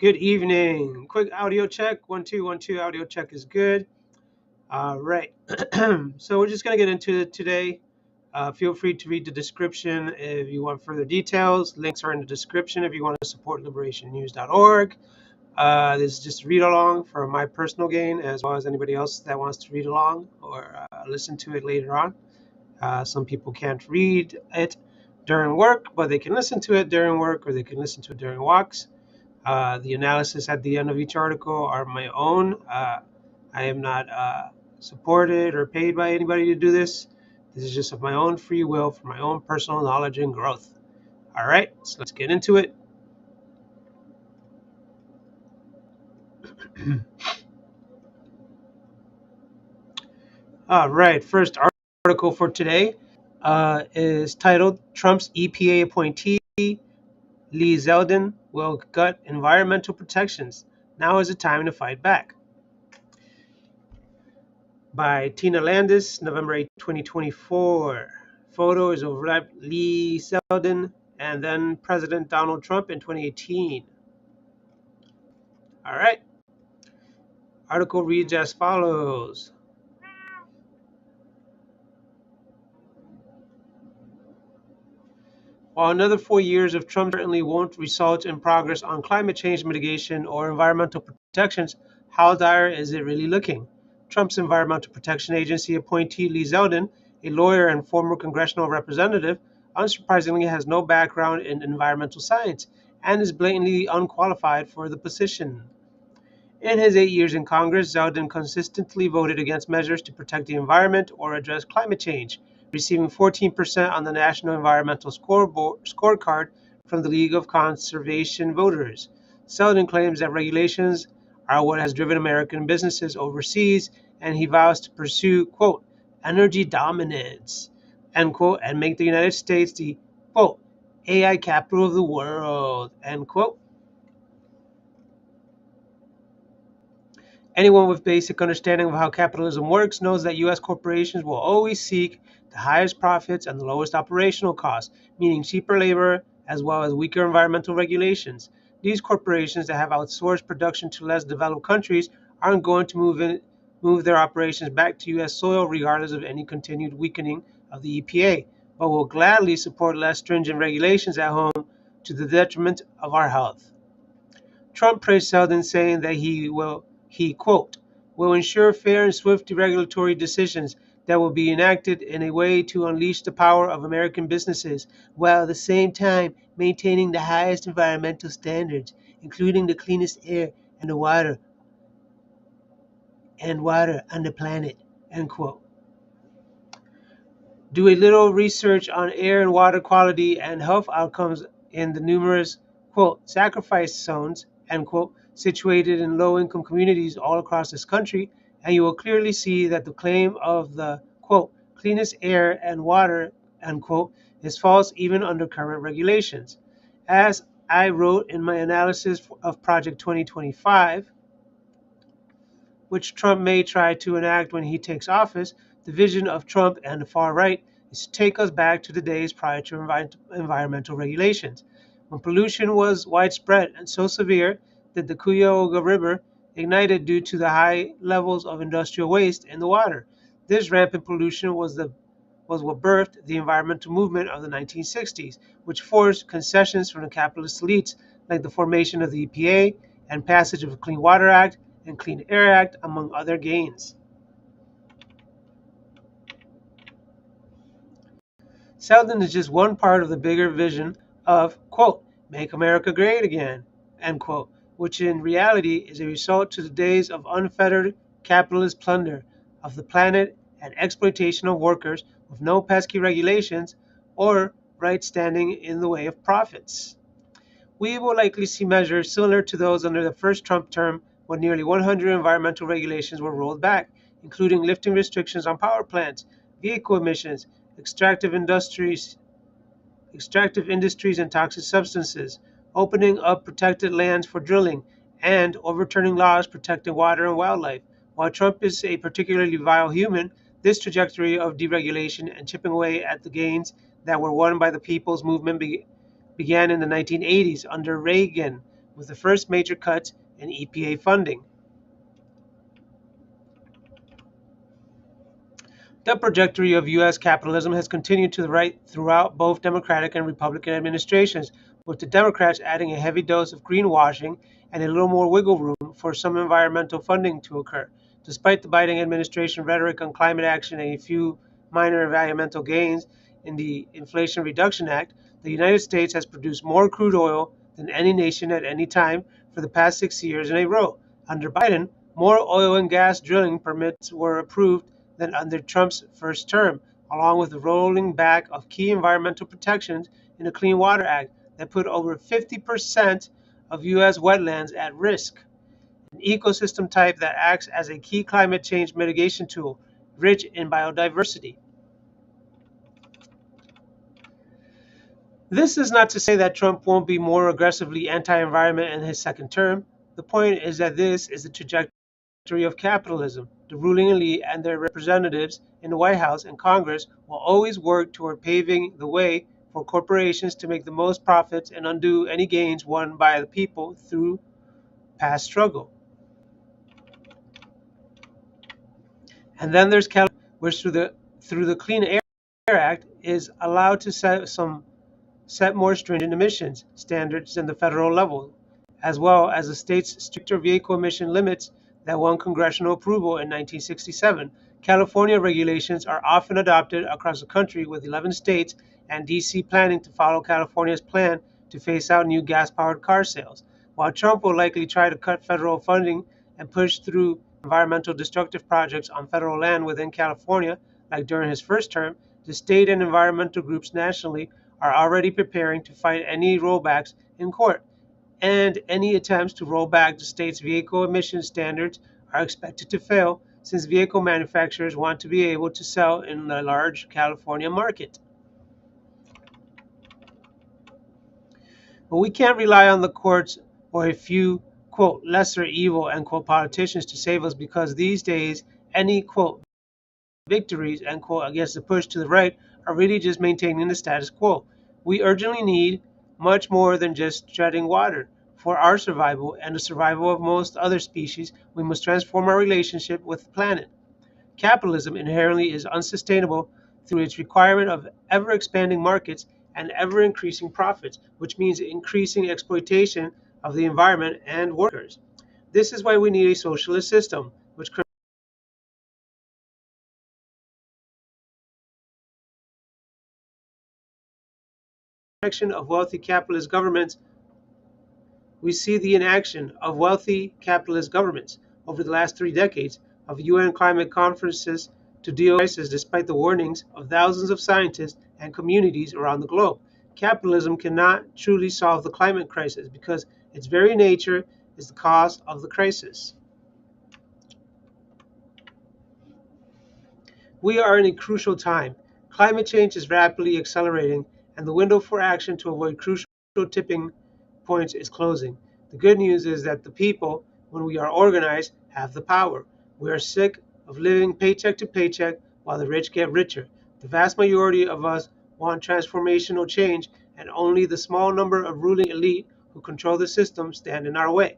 Good evening. Quick audio check. 1 2 1 2. Audio check is good. All right. So we're just going to get into it today. Feel free to read the description if you want further details. Links are in the description if you want to support liberationnews.org. This is just a read along for my personal gain, as well as anybody else that wants to read along or listen to it later on. Some people can't read it during work, but they can listen to it during work, or they can listen to it during walks. The analysis at the end of each article are my own. I am not supported or paid by anybody to do this. This is just of my own free will for my own personal knowledge and growth. All right, so let's get into it. All right, first article for today is titled Trump's EPA appointee Lee Zeldin will gut environmental protections. Now is the time to fight back. By Tina Landis, November 8, 2024. Photo is of Rep. Lee Zeldin and then President Donald Trump in 2018. All right. Article reads as follows. While another 4 years of Trump certainly won't result in progress on climate change mitigation or environmental protections, how dire is it really looking? Trump's Environmental Protection Agency appointee Lee Zeldin, a lawyer and former congressional representative, unsurprisingly has no background in environmental science and is blatantly unqualified for the position. In his 8 years in Congress, Zeldin consistently voted against measures to protect the environment or address climate change, receiving 14% on the National Environmental Scorecard from the League of Conservation Voters. Zeldin claims that regulations are what has driven American businesses overseas, and he vows to pursue, quote, energy dominance, end quote, and make the United States the, quote, AI capital of the world, end quote. Anyone with basic understanding of how capitalism works knows that U.S. corporations will always seek the highest profits and the lowest operational costs, meaning cheaper labor as well as weaker environmental regulations. These corporations that have outsourced production to less developed countries aren't going to move their operations back to U.S. soil regardless of any continued weakening of the EPA, but will gladly support less stringent regulations at home to the detriment of our health. Trump praised Zeldin, saying that he, quote, will ensure fair and swift regulatory decisions that will be enacted in a way to unleash the power of American businesses, while at the same time maintaining the highest environmental standards, including the cleanest air and the water on the planet, end quote. Do a little research on air and water quality and health outcomes in the numerous, quote, sacrifice zones, end quote, situated in low-income communities all across this country, and you will clearly see that the claim of the, quote, cleanest air and water, end quote, is false even under current regulations. As I wrote in my analysis of Project 2025, which Trump may try to enact when he takes office, the vision of Trump and the far right is to take us back to the days prior to environmental regulations, when pollution was widespread and so severe that the Cuyahoga River ignited due to the high levels of industrial waste in the water. This rampant pollution was what birthed the environmental movement of the 1960s, which forced concessions from the capitalist elites, like the formation of the EPA and passage of the Clean Water Act and Clean Air Act, among other gains. Zeldin is just one part of the bigger vision of, quote, make America great again, end quote, which in reality is a result to the days of unfettered capitalist plunder of the planet and exploitation of workers with no pesky regulations or right standing in the way of profits. We will likely see measures similar to those under the first Trump term, when nearly 100 environmental regulations were rolled back, including lifting restrictions on power plants, vehicle emissions, extractive industries and toxic substances, opening up protected lands for drilling, and overturning laws protecting water and wildlife. While Trump is a particularly vile human, this trajectory of deregulation and chipping away at the gains that were won by the people's movement began in the 1980s under Reagan, with the first major cuts in EPA funding. The trajectory of U.S. capitalism has continued to the right throughout both Democratic and Republican administrations, with the Democrats adding a heavy dose of greenwashing and a little more wiggle room for some environmental funding to occur. Despite the Biden administration rhetoric on climate action and a few minor environmental gains in the Inflation Reduction Act, the United States has produced more crude oil than any nation at any time for the past 6 years in a row. Under Biden, more oil and gas drilling permits were approved than under Trump's first term, along with the rolling back of key environmental protections in the Clean Water Act that put over 50% of U.S. wetlands at risk, an ecosystem type that acts as a key climate change mitigation tool, rich in biodiversity. This is not to say that Trump won't be more aggressively anti environment in his second term. The point is that this is the trajectory of capitalism. The ruling elite and their representatives in the White House and Congress will always work toward paving the way for corporations to make the most profits and undo any gains won by the people through past struggle. And then there's California, which through the Clean Air Act is allowed to set more stringent emissions standards than the federal level, as well as the state's stricter vehicle emission limits that won congressional approval in 1967. California regulations are often adopted across the country, with 11 states and D.C. planning to follow California's plan to phase out new gas-powered car sales. While Trump will likely try to cut federal funding and push through environmental destructive projects on federal land within California, like during his first term, the state and environmental groups nationally are already preparing to fight any rollbacks in court, and any attempts to roll back the state's vehicle emission standards are expected to fail since vehicle manufacturers want to be able to sell in the large California market. But we can't rely on the courts or a few, quote, lesser evil, end quote, politicians to save us, because these days any, quote, victories, end quote, against the push to the right are really just maintaining the status quo. We urgently need much more than just treading water. For our survival and the survival of most other species, we must transform our relationship with the planet. Capitalism inherently is unsustainable through its requirement of ever expanding markets and ever increasing profits, which means increasing exploitation of the environment and workers. This is why we need a socialist system, which inaction of wealthy capitalist governments, we see the inaction of wealthy capitalist governments over the last 3 decades of UN climate conferences to deal with crisis despite the warnings of thousands of scientists and communities around the globe. Capitalism cannot truly solve the climate crisis because its very nature is the cause of the crisis. We are in a crucial time. Climate change is rapidly accelerating, and the window for action to avoid crucial tipping points is closing. The good news is that the people, when we are organized, have the power. We are sick of living paycheck to paycheck while the rich get richer. The vast majority of us want transformational change, and only the small number of ruling elite who control the system stand in our way.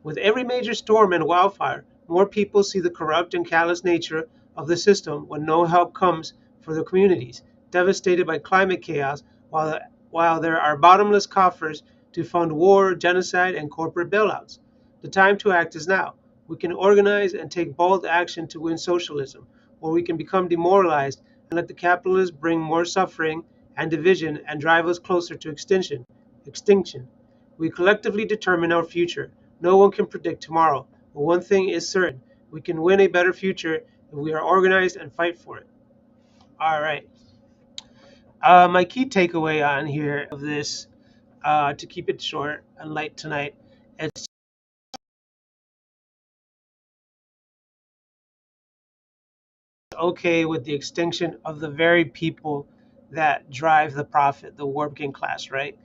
With every major storm and wildfire, more people see the corrupt and callous nature of the system when no help comes for the communities devastated by climate chaos, while there are bottomless coffers to fund war, genocide, and corporate bailouts. The time to act is now. We can organize and take bold action to win socialism, or we can become demoralized and let the capitalists bring more suffering and division and drive us closer to extinction. Extinction. We collectively determine our future. No one can predict tomorrow, but one thing is certain: we can win a better future if we are organized and fight for it. All right. My key takeaway on here of this, to keep it short and light tonight, it's okay with the extinction of the very people that drive the profit, the working class, right?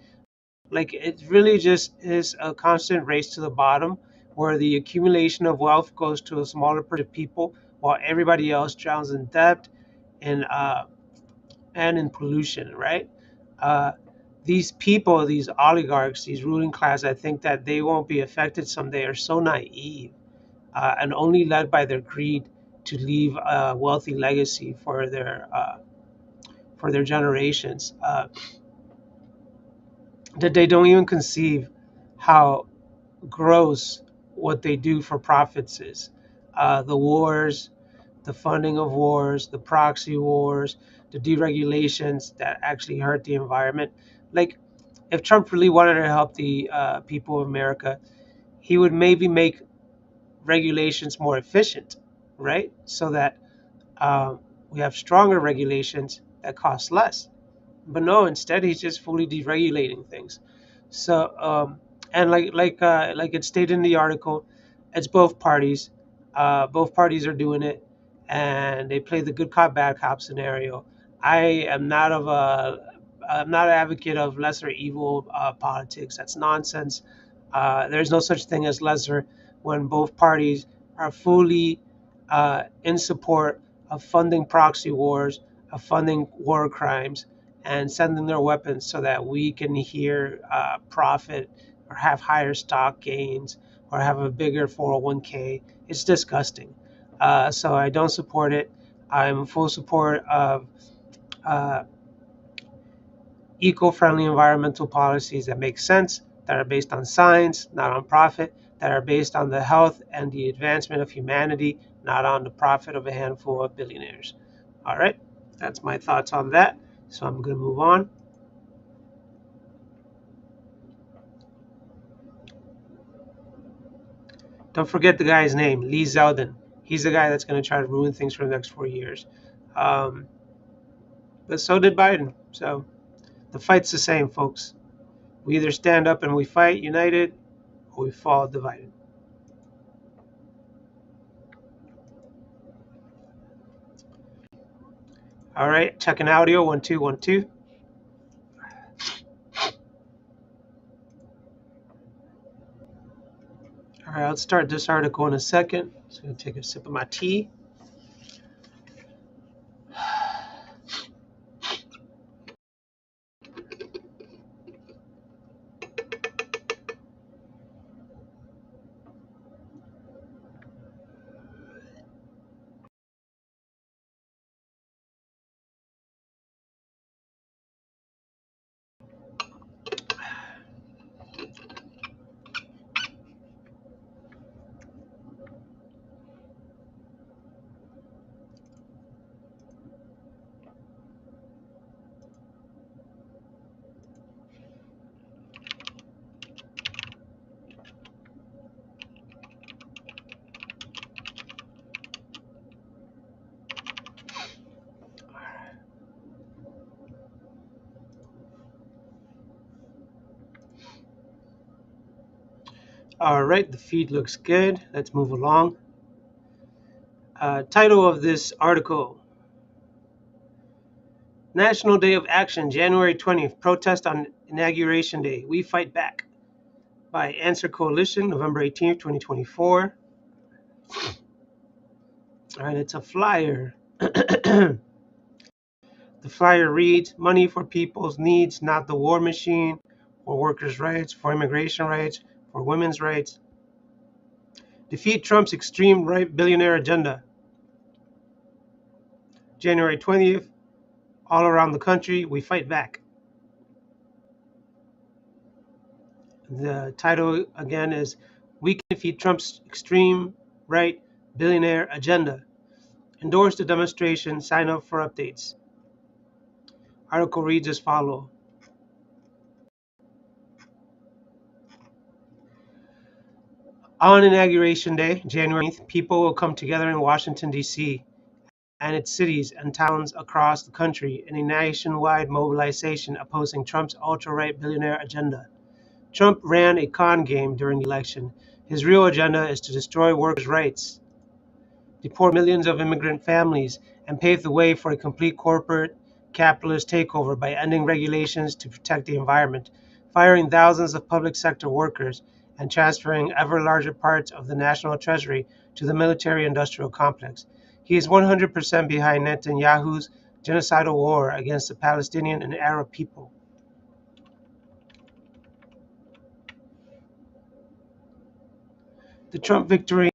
Like, it really just is a constant race to the bottom where the accumulation of wealth goes to a smaller percentage of people while everybody else drowns in debt and and in pollution, right? Uh, these people, these oligarchs, these ruling class, I think that they won't be affected someday, are so naive and only led by their greed to leave a wealthy legacy for their generations, that they don't even conceive how gross what they do for profits is. The wars, the funding of wars, the proxy wars, the deregulations that actually hurt the environment. Like, if Trump really wanted to help the people of America, he would maybe make regulations more efficient, right? So that we have stronger regulations that cost less. But no, instead he's just fully deregulating things. So and like it stated in the article, it's both parties. Both parties are doing it, and they play the good cop bad cop scenario. I am not of a I'm not an advocate of lesser evil politics. That's nonsense. There's no such thing as lesser when both parties are fully in support of funding proxy wars, of funding war crimes, and sending their weapons so that we can hear profit or have higher stock gains or have a bigger 401k. It's disgusting. So I don't support it. I'm in full support of uh, eco-friendly environmental policies that make sense, that are based on science, not on profit, that are based on the health and the advancement of humanity, not on the profit of a handful of billionaires. All right, that's my thoughts on that. So I'm going to move on. Don't forget the guy's name, Lee Zeldin. He's the guy that's going to try to ruin things for the next 4 years. Um, but so did Biden. So the fight's the same, folks. We either stand up and we fight united, or we fall divided. All right, checking audio, 1 2 1 2. All right, I'll start this article in a second. Just gonna take a sip of my tea. All right, the feed looks good. Let's move along. Title of this article: National Day of Action, January 20th, protest on Inauguration Day. We fight back. By Answer Coalition, November 18th, 2024. All right, it's a flyer. The flyer reads, money for people's needs, not the war machine, for workers' rights, for immigration rights, for women's rights. Defeat Trump's extreme right billionaire agenda. January 20th, all around the country, we fight back. The title again is We Can Defeat Trump's Extreme Right Billionaire Agenda. Endorse the demonstration, sign up for updates. Article reads as follows. On Inauguration Day, January 9th, people will come together in Washington, D.C. and its cities and towns across the country in a nationwide mobilization opposing Trump's ultra-right billionaire agenda. Trump ran a con game during the election. His real agenda is to destroy workers' rights, deport millions of immigrant families, and pave the way for a complete corporate capitalist takeover by ending regulations to protect the environment, firing thousands of public sector workers, and transferring ever larger parts of the national treasury to the military-industrial complex. He is 100% behind Netanyahu's genocidal war against the Palestinian and Arab people. The Trump victory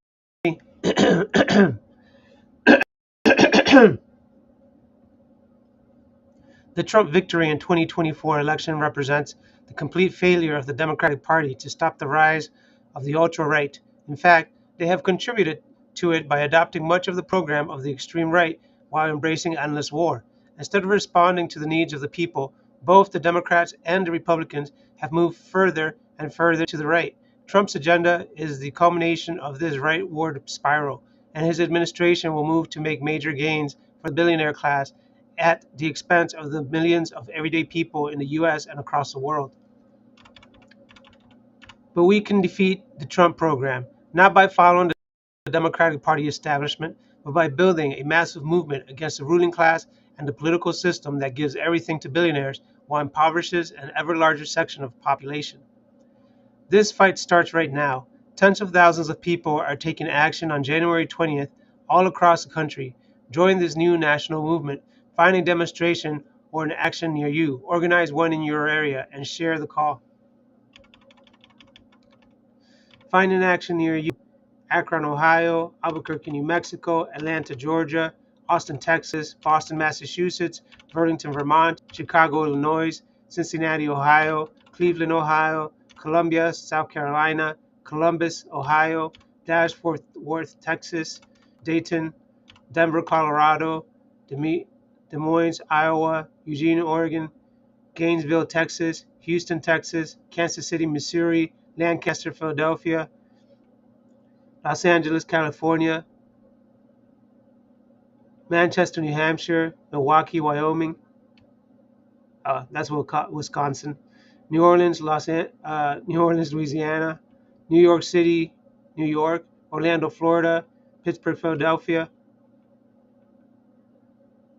The Trump victory in 2024 election represents the complete failure of the Democratic Party to stop the rise of the ultra-right. In fact, they have contributed to it by adopting much of the program of the extreme right while embracing endless war. Instead of responding to the needs of the people, both the Democrats and the Republicans have moved further and further to the right. Trump's agenda is the culmination of this rightward spiral, and his administration will move to make major gains for the billionaire class at the expense of the millions of everyday people in the US and across the world. But we can defeat the Trump program, not by following the Democratic Party establishment, but by building a massive movement against the ruling class and the political system that gives everything to billionaires while impoverishes an ever larger section of the population. This fight starts right now. Tens of thousands of people are taking action on January 20th all across the country. Join this new national movement. Find a demonstration or an action near you. Organize one in your area and share the call. Find an action near you. Akron, Ohio, Albuquerque, New Mexico, Atlanta, Georgia, Austin, Texas, Boston, Massachusetts, Burlington, Vermont, Chicago, Illinois, Cincinnati, Ohio, Cleveland, Ohio, Columbia, South Carolina, Columbus, Ohio, Dallas, Fort Worth, Texas, Dayton, Denver, Colorado, Des Moines, Iowa, Eugene, Oregon, Gainesville, Texas, Houston, Texas, Kansas City, Missouri, Lancaster, Philadelphia, Los Angeles, California, Manchester, New Hampshire, Milwaukee, Wyoming, that's Wisconsin, New Orleans, New Orleans, Louisiana, New York City, New York, Orlando, Florida, Pittsburgh, Philadelphia,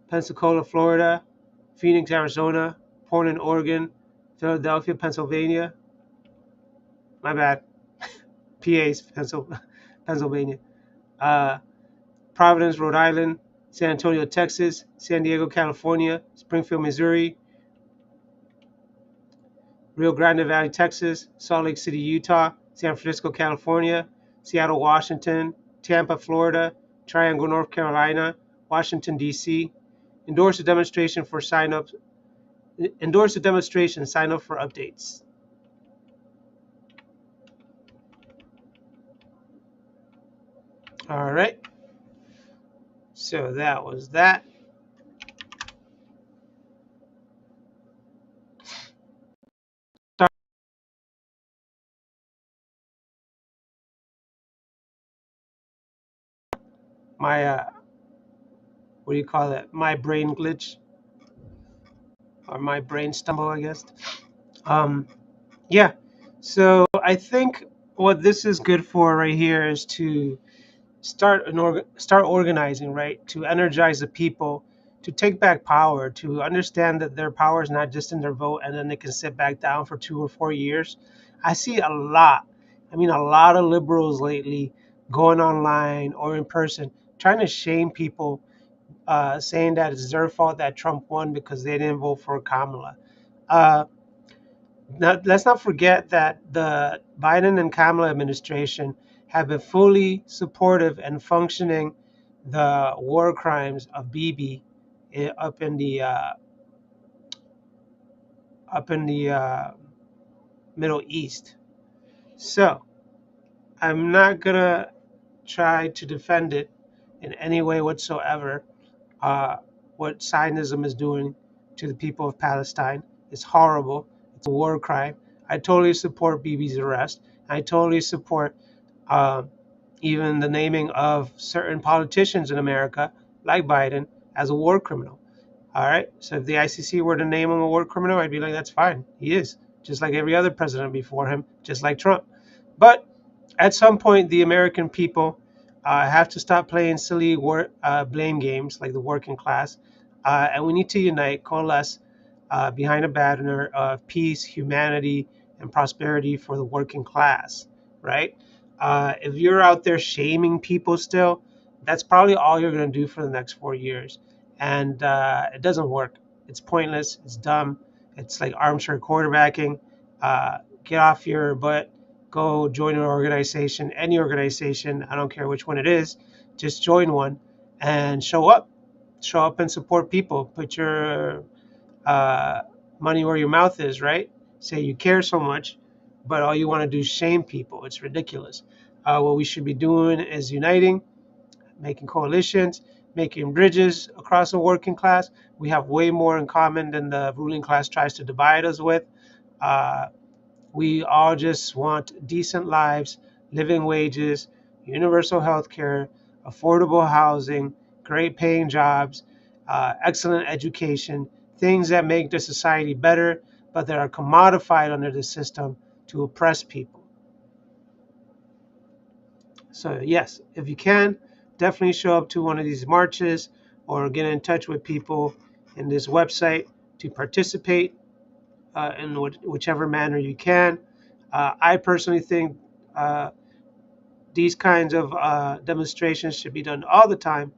Pensacola, Florida, Phoenix, Arizona, Portland, Oregon, Philadelphia, Pennsylvania. My bad, PA's Pennsylvania. Uh, Providence, Rhode Island, San Antonio, Texas, San Diego, California, Springfield, Missouri, Rio Grande Valley, Texas, Salt Lake City, Utah, San Francisco, California, Seattle, Washington, Tampa, Florida, Triangle, North Carolina, Washington, D.C. Endorse the demonstration, sign up for updates. All right. So that was that. My what do you call it? My brain glitch or my brain stumble, I guess. Um, yeah. So I think what this is good for right here is to start organizing, right? To energize the people, to take back power, to understand that their power is not just in their vote, and then they can sit back down for 2 or 4 years. I see a lot of liberals lately going online or in person trying to shame people, saying that it's their fault that Trump won because they didn't vote for Kamala. Uh, Now, let's not forget that the Biden and Kamala administration have been fully supportive and functioning the war crimes of Bibi up in the Middle East. So I'm not gonna try to defend it in any way whatsoever. uh, what Zionism is doing to the people of Palestine. It's horrible. It's a war crime. I totally support Bibi's arrest. I totally support uh, even the naming of certain politicians in America, like Biden, as a war criminal. All right. So if the ICC were to name him a war criminal, I'd be like, that's fine. He is, just like every other president before him, just like Trump. But at some point, the American people have to stop playing silly blame games like the working class, and we need to unite, coalesce behind a banner of peace, humanity, and prosperity for the working class. Right? If you're out there shaming people still, that's probably all you're going to do for the next 4 years, and it doesn't work. It's pointless. It's dumb. It's like armchair quarterbacking. Get off your butt, go join an organization, any organization, I don't care which one it is, just join one and show up. Show up and support people. Put your uh, money where your mouth is, right? Say you care so much, but all you want to do is shame people. It's ridiculous. What we should be doing is uniting, making coalitions, making bridges across the working class. We have way more in common than the ruling class tries to divide us with. Uh, we all just want decent lives, living wages, universal health care, affordable housing, great paying jobs, excellent education, things that make the society better, but that are commodified under the system to oppress people. So, yes, if you can, definitely show up to one of these marches or get in touch with people in this website to participate in whichever manner you can. I personally think these kinds of demonstrations should be done all the time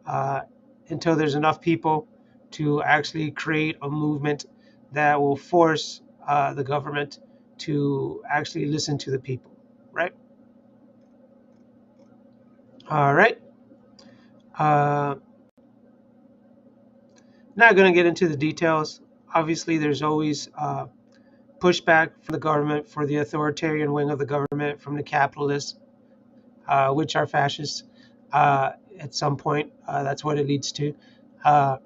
uh, until there's enough people to actually create a movement that will force the government to actually listen to the people, right? All right. Uh, Not going to get into the details. Obviously, there's always pushback from the government, for the authoritarian wing of the government, from the capitalists, which are fascists. At some point, that's what it leads to. Uh,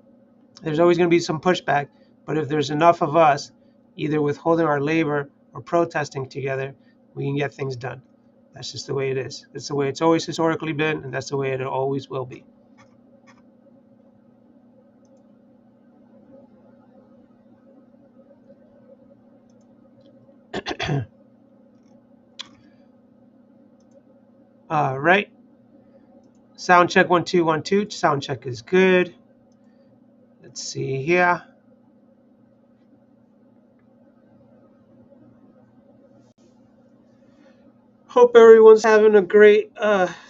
there's always going to be some pushback, but if there's enough of us, either withholding our labor or protesting together, we can get things done. That's just the way it is. It's the way it's always historically been, and that's the way it always will be. All right. Sound check 1 2 1 2. Sound check is good. Let's see here. Hope everyone's having a great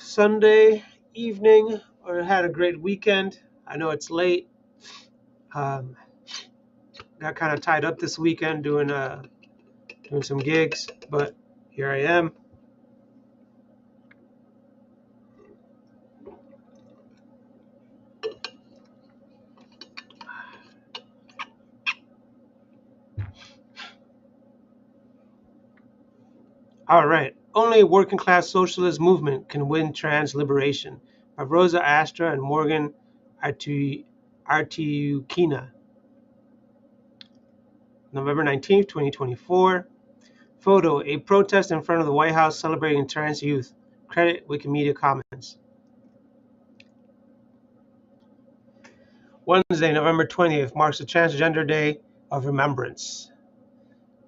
Sunday evening or had a great weekend. I know it's late. Um, got kind of tied up this weekend doing some gigs, but here I am. All right. Only a working class socialist movement can win trans liberation by Rosa Astra and Morgan Artiukina. November 19th, 2024. Photo: a protest in front of the White House celebrating trans youth. Credit Wikimedia Commons. Wednesday, November 20th, marks the Transgender Day of Remembrance,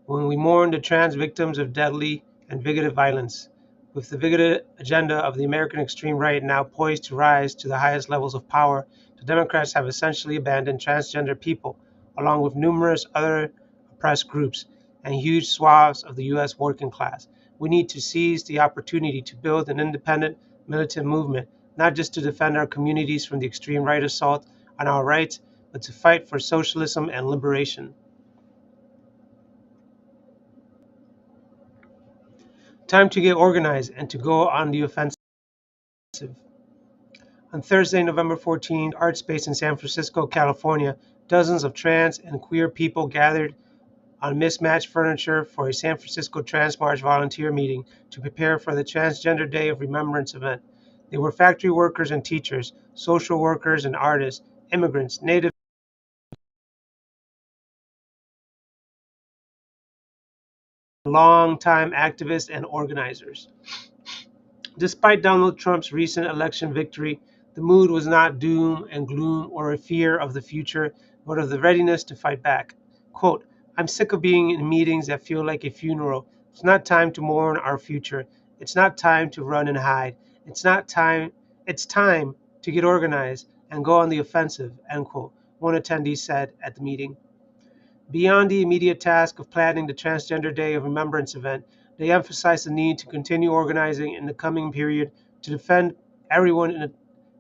when we mourn the trans victims of deadly and bigoted violence. With the bigoted agenda of the American extreme right now poised to rise to the highest levels of power, the Democrats have essentially abandoned transgender people, along with numerous other oppressed groups and huge swaths of the U.S. working class. We need to seize the opportunity to build an independent, militant movement, not just to defend our communities from the extreme right assault on our rights, but to fight for socialism and liberation. Time to get organized and to go on the offensive. On Thursday, November 14th, art space in San Francisco, California, dozens of trans and queer people gathered on mismatched furniture for a San Francisco Trans March volunteer meeting to prepare for the Transgender Day of Remembrance event. They were factory workers and teachers, social workers and artists, immigrants, native, longtime activists, and organizers. Despite Donald Trump's recent election victory, the mood was not doom and gloom or a fear of the future, but of the readiness to fight back. Quote, I'm sick of being in meetings that feel like a funeral. It's not time to mourn our future. It's not time to run and hide. It's time to get organized and go on the offensive, end quote, one attendee said at the meeting. Beyond the immediate task of planning the Transgender Day of Remembrance event, they emphasized the need to continue organizing in the coming period to defend everyone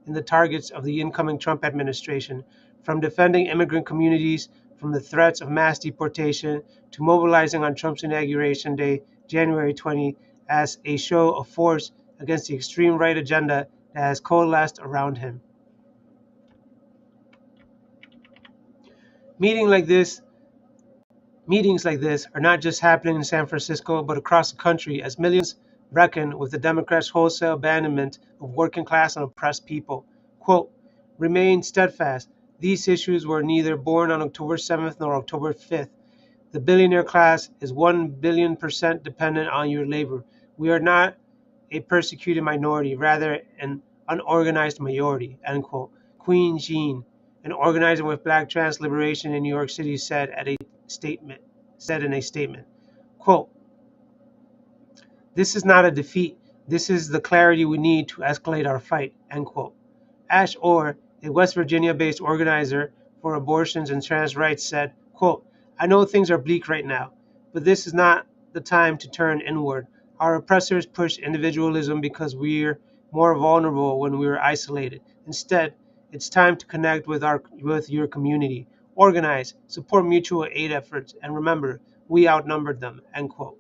in the targets of the incoming Trump administration, from defending immigrant communities from the threats of mass deportation to mobilizing on Trump's inauguration day January 20 as a show of force against the extreme right agenda that has coalesced around him. Meetings like this Meetings like this are not just happening in San Francisco, but across the country as millions reckon with the Democrats' wholesale abandonment of working class and oppressed people. Quote, remain steadfast. These issues were neither born on October 7th nor October 5th. The billionaire class is 1,000,000,000% dependent on your labor. We are not a persecuted minority, rather an unorganized majority, end quote. Queen Jean, an organizer with Black trans liberation in New York City, said in a statement, quote, this is not a defeat. This is the clarity we need to escalate our fight, end quote. Ash Orr, a West Virginia-based organizer for abortions and trans rights, said, quote, I know things are bleak right now, but this is not the time to turn inward. Our oppressors push individualism because we're more vulnerable when we're isolated. Instead, it's time to connect with your community, organize, support mutual aid efforts, and remember, we outnumbered them, end quote.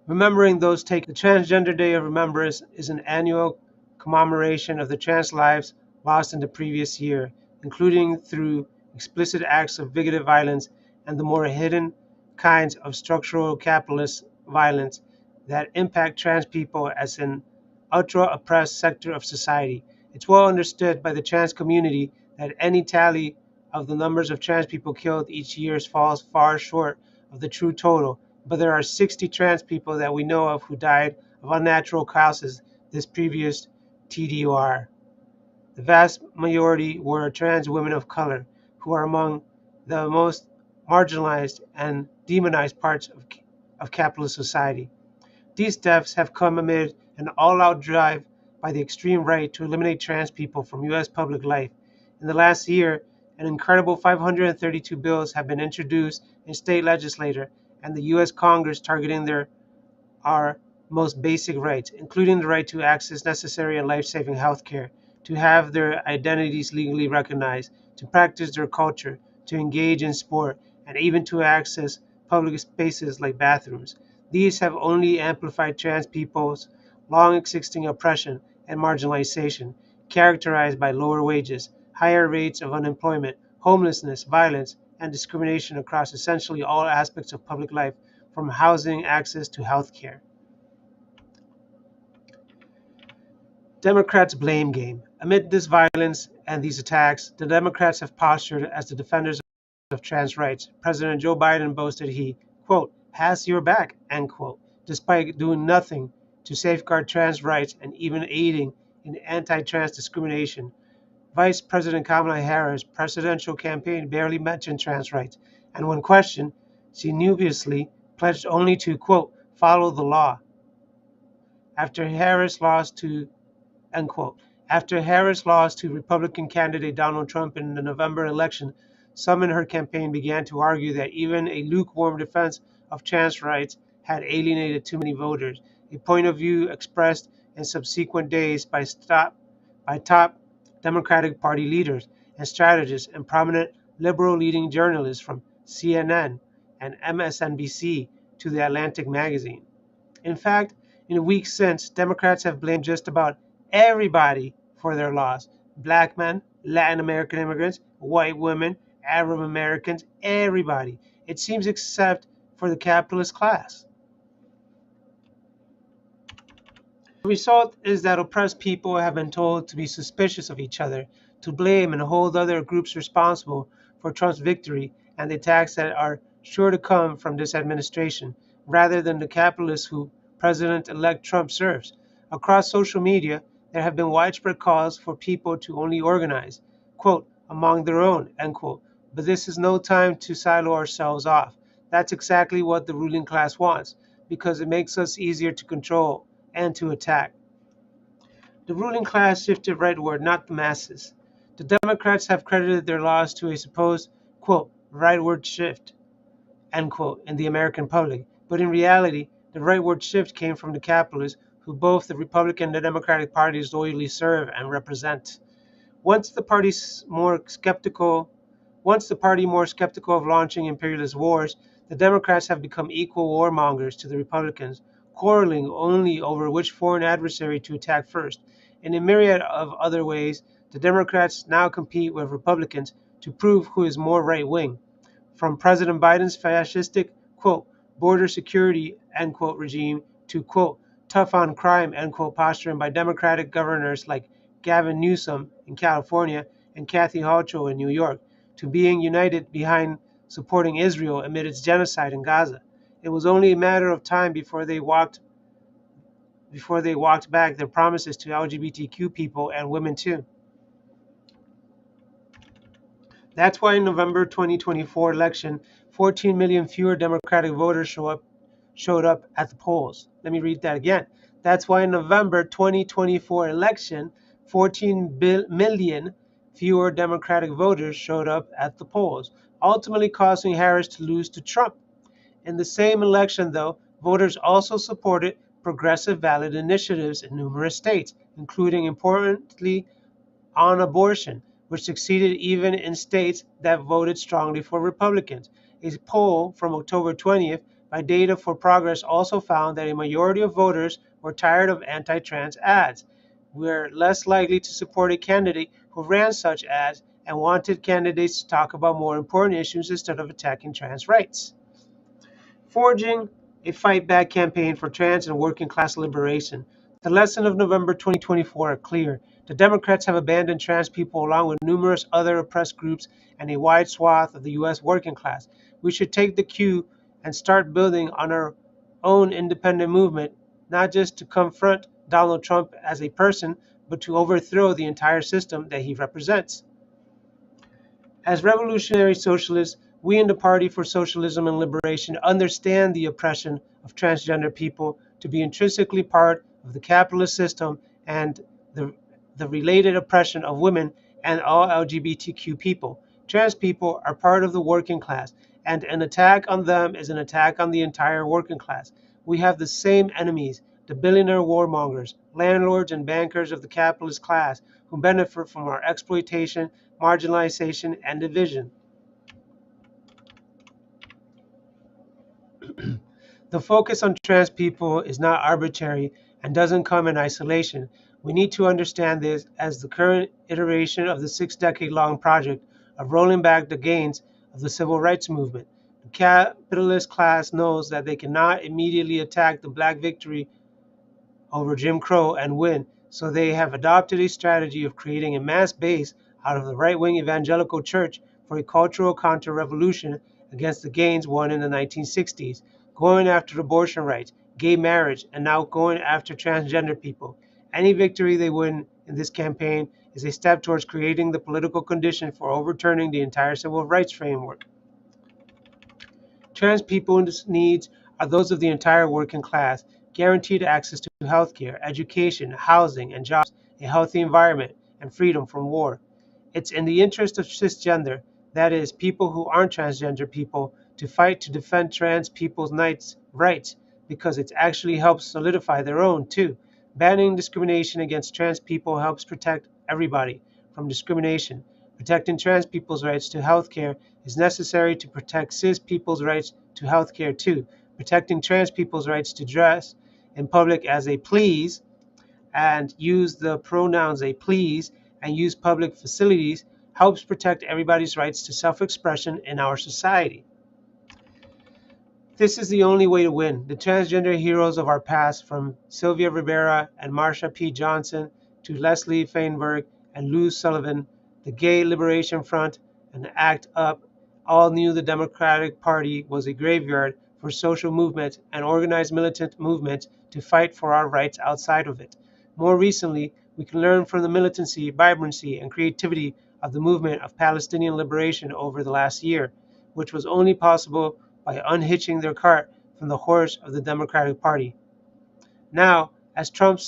Remembering those take the Transgender Day of Remembrance is an annual commemoration of the trans lives lost in the previous year, including through explicit acts of bigoted violence and the more hidden kinds of structural capitalist violence that impact trans people as an ultra-oppressed sector of society. It's well understood by the trans community that any tally of the numbers of trans people killed each year falls far short of the true total, but there are 60 trans people that we know of who died of unnatural causes this previous TDR. The vast majority were trans women of color, who are among the most marginalized and demonized parts of capitalist society. These deaths have come amid an all-out drive by the extreme right to eliminate trans people from U.S. public life. In the last year, an incredible 532 bills have been introduced in state legislature and the U.S. Congress targeting our most basic rights, including the right to access necessary and life-saving health care, to have their identities legally recognized, to practice their culture, to engage in sport, and even to access public spaces like bathrooms. These have only amplified trans people's long existing oppression and marginalization, characterized by lower wages, higher rates of unemployment, homelessness, violence, and discrimination across essentially all aspects of public life, from housing access to health care. Democrats' blame game. Amid this violence and these attacks, the Democrats have postured as the defenders of trans rights. President Joe Biden boasted he, quote, has your back, end quote, despite doing nothing to safeguard trans rights and even aiding in anti-trans discrimination. Vice President Kamala Harris' presidential campaign barely mentioned trans rights, and when questioned, she dubiously pledged only to, quote, follow the law. After Harris lost to end quote. After Harris lost to Republican candidate Donald Trump in the November election, some in her campaign began to argue that even a lukewarm defense of trans rights had alienated too many voters, a point of view expressed in subsequent days by top Democratic Party leaders and strategists and prominent liberal leading journalists from CNN and MSNBC to The Atlantic magazine. In fact, in the weeks since, Democrats have blamed just about everybody for their loss. Black men, Latin American immigrants, white women, Arab Americans, everybody. It seems except for the capitalist class. The result is that oppressed people have been told to be suspicious of each other, to blame and hold other groups responsible for Trump's victory and the attacks that are sure to come from this administration, rather than the capitalists who President-elect Trump serves. Across social media, there have been widespread calls for people to only organize, quote, among their own, end quote. But this is no time to silo ourselves off. That's exactly what the ruling class wants, because it makes us easier to control and to attack. The ruling class shifted rightward, not the masses. The Democrats have credited their loss to a supposed, quote, rightward shift, end quote, in the American public. But in reality, the rightward shift came from the capitalists who both the Republican and the Democratic parties loyally serve and represent. Once the party's more skeptical Once the party more skeptical of launching imperialist wars, the Democrats have become equal warmongers to the Republicans, quarreling only over which foreign adversary to attack first. In a myriad of other ways, the Democrats now compete with Republicans to prove who is more right wing. From President Biden's fascistic, quote, border security, end quote, regime to, quote, tough on crime, end quote, posturing by Democratic governors like Gavin Newsom in California and Kathy Hochul in New York, to being united behind supporting Israel amid its genocide in Gaza. It was only a matter of time before they walked back their promises to LGBTQ people and women too. That's why in November 2024 election, 14 million fewer Democratic voters showed up at the polls. Let me read that again. That's why in November 2024 election, 14 million fewer Democratic voters showed up at the polls, ultimately causing Harris to lose to Trump. In the same election, though, voters also supported progressive ballot initiatives in numerous states, including, importantly, on abortion, which succeeded even in states that voted strongly for Republicans. A poll from October 20th by Data for Progress also found that a majority of voters were tired of anti-trans ads, were less likely to support a candidate who ran such ads, and wanted candidates to talk about more important issues instead of attacking trans rights. Forging a fight back campaign for trans and working class liberation. The lessons of November 2024 are clear. The Democrats have abandoned trans people along with numerous other oppressed groups and a wide swath of the U.S. working class. We should take the cue and start building on our own independent movement, not just to confront Donald Trump as a person, but to overthrow the entire system that he represents. As revolutionary socialists, we in the Party for Socialism and Liberation understand the oppression of transgender people to be intrinsically part of the capitalist system and the, the related oppression of women and all LGBTQ people. Trans people are part of the working class, and an attack on them is an attack on the entire working class. We have the same enemies, the billionaire warmongers, landlords, and bankers of the capitalist class who benefit from our exploitation, marginalization, and division. The focus on trans people is not arbitrary and doesn't come in isolation. We need to understand this as the current iteration of the 6-decade-long project of rolling back the gains of the civil rights movement. The capitalist class knows that they cannot immediately attack the black victory over Jim Crow and win, so they have adopted a strategy of creating a mass base out of the right-wing evangelical church for a cultural counter-revolution against the gains won in the 1960s, going after abortion rights, gay marriage, and now going after transgender people. Any victory they win in this campaign is a step towards creating the political condition for overturning the entire civil rights framework. Trans people's needs are those of the entire working class: guaranteed access to healthcare, education, housing, and jobs, a healthy environment, and freedom from war. It's in the interest of cisgender, that is, people who aren't transgender people, to fight to defend trans people's rights, because it actually helps solidify their own, too. Banning discrimination against trans people helps protect everybody from discrimination. Protecting trans people's rights to health care is necessary to protect cis people's rights to health care too. Protecting trans people's rights to dress in public as they please and use the pronouns they please and use public facilities helps protect everybody's rights to self-expression in our society. This is the only way to win. The transgender heroes of our past, from Sylvia Rivera and Marsha P. Johnson to Leslie Feinberg and Lou Sullivan, the Gay Liberation Front, and ACT UP, all knew the Democratic Party was a graveyard for social movements and organized militant movements to fight for our rights outside of it. More recently, we can learn from the militancy, vibrancy, and creativity of the movement of Palestinian liberation over the last year, which was only possible by unhitching their cart from the horse of the Democratic Party. Now, as Trump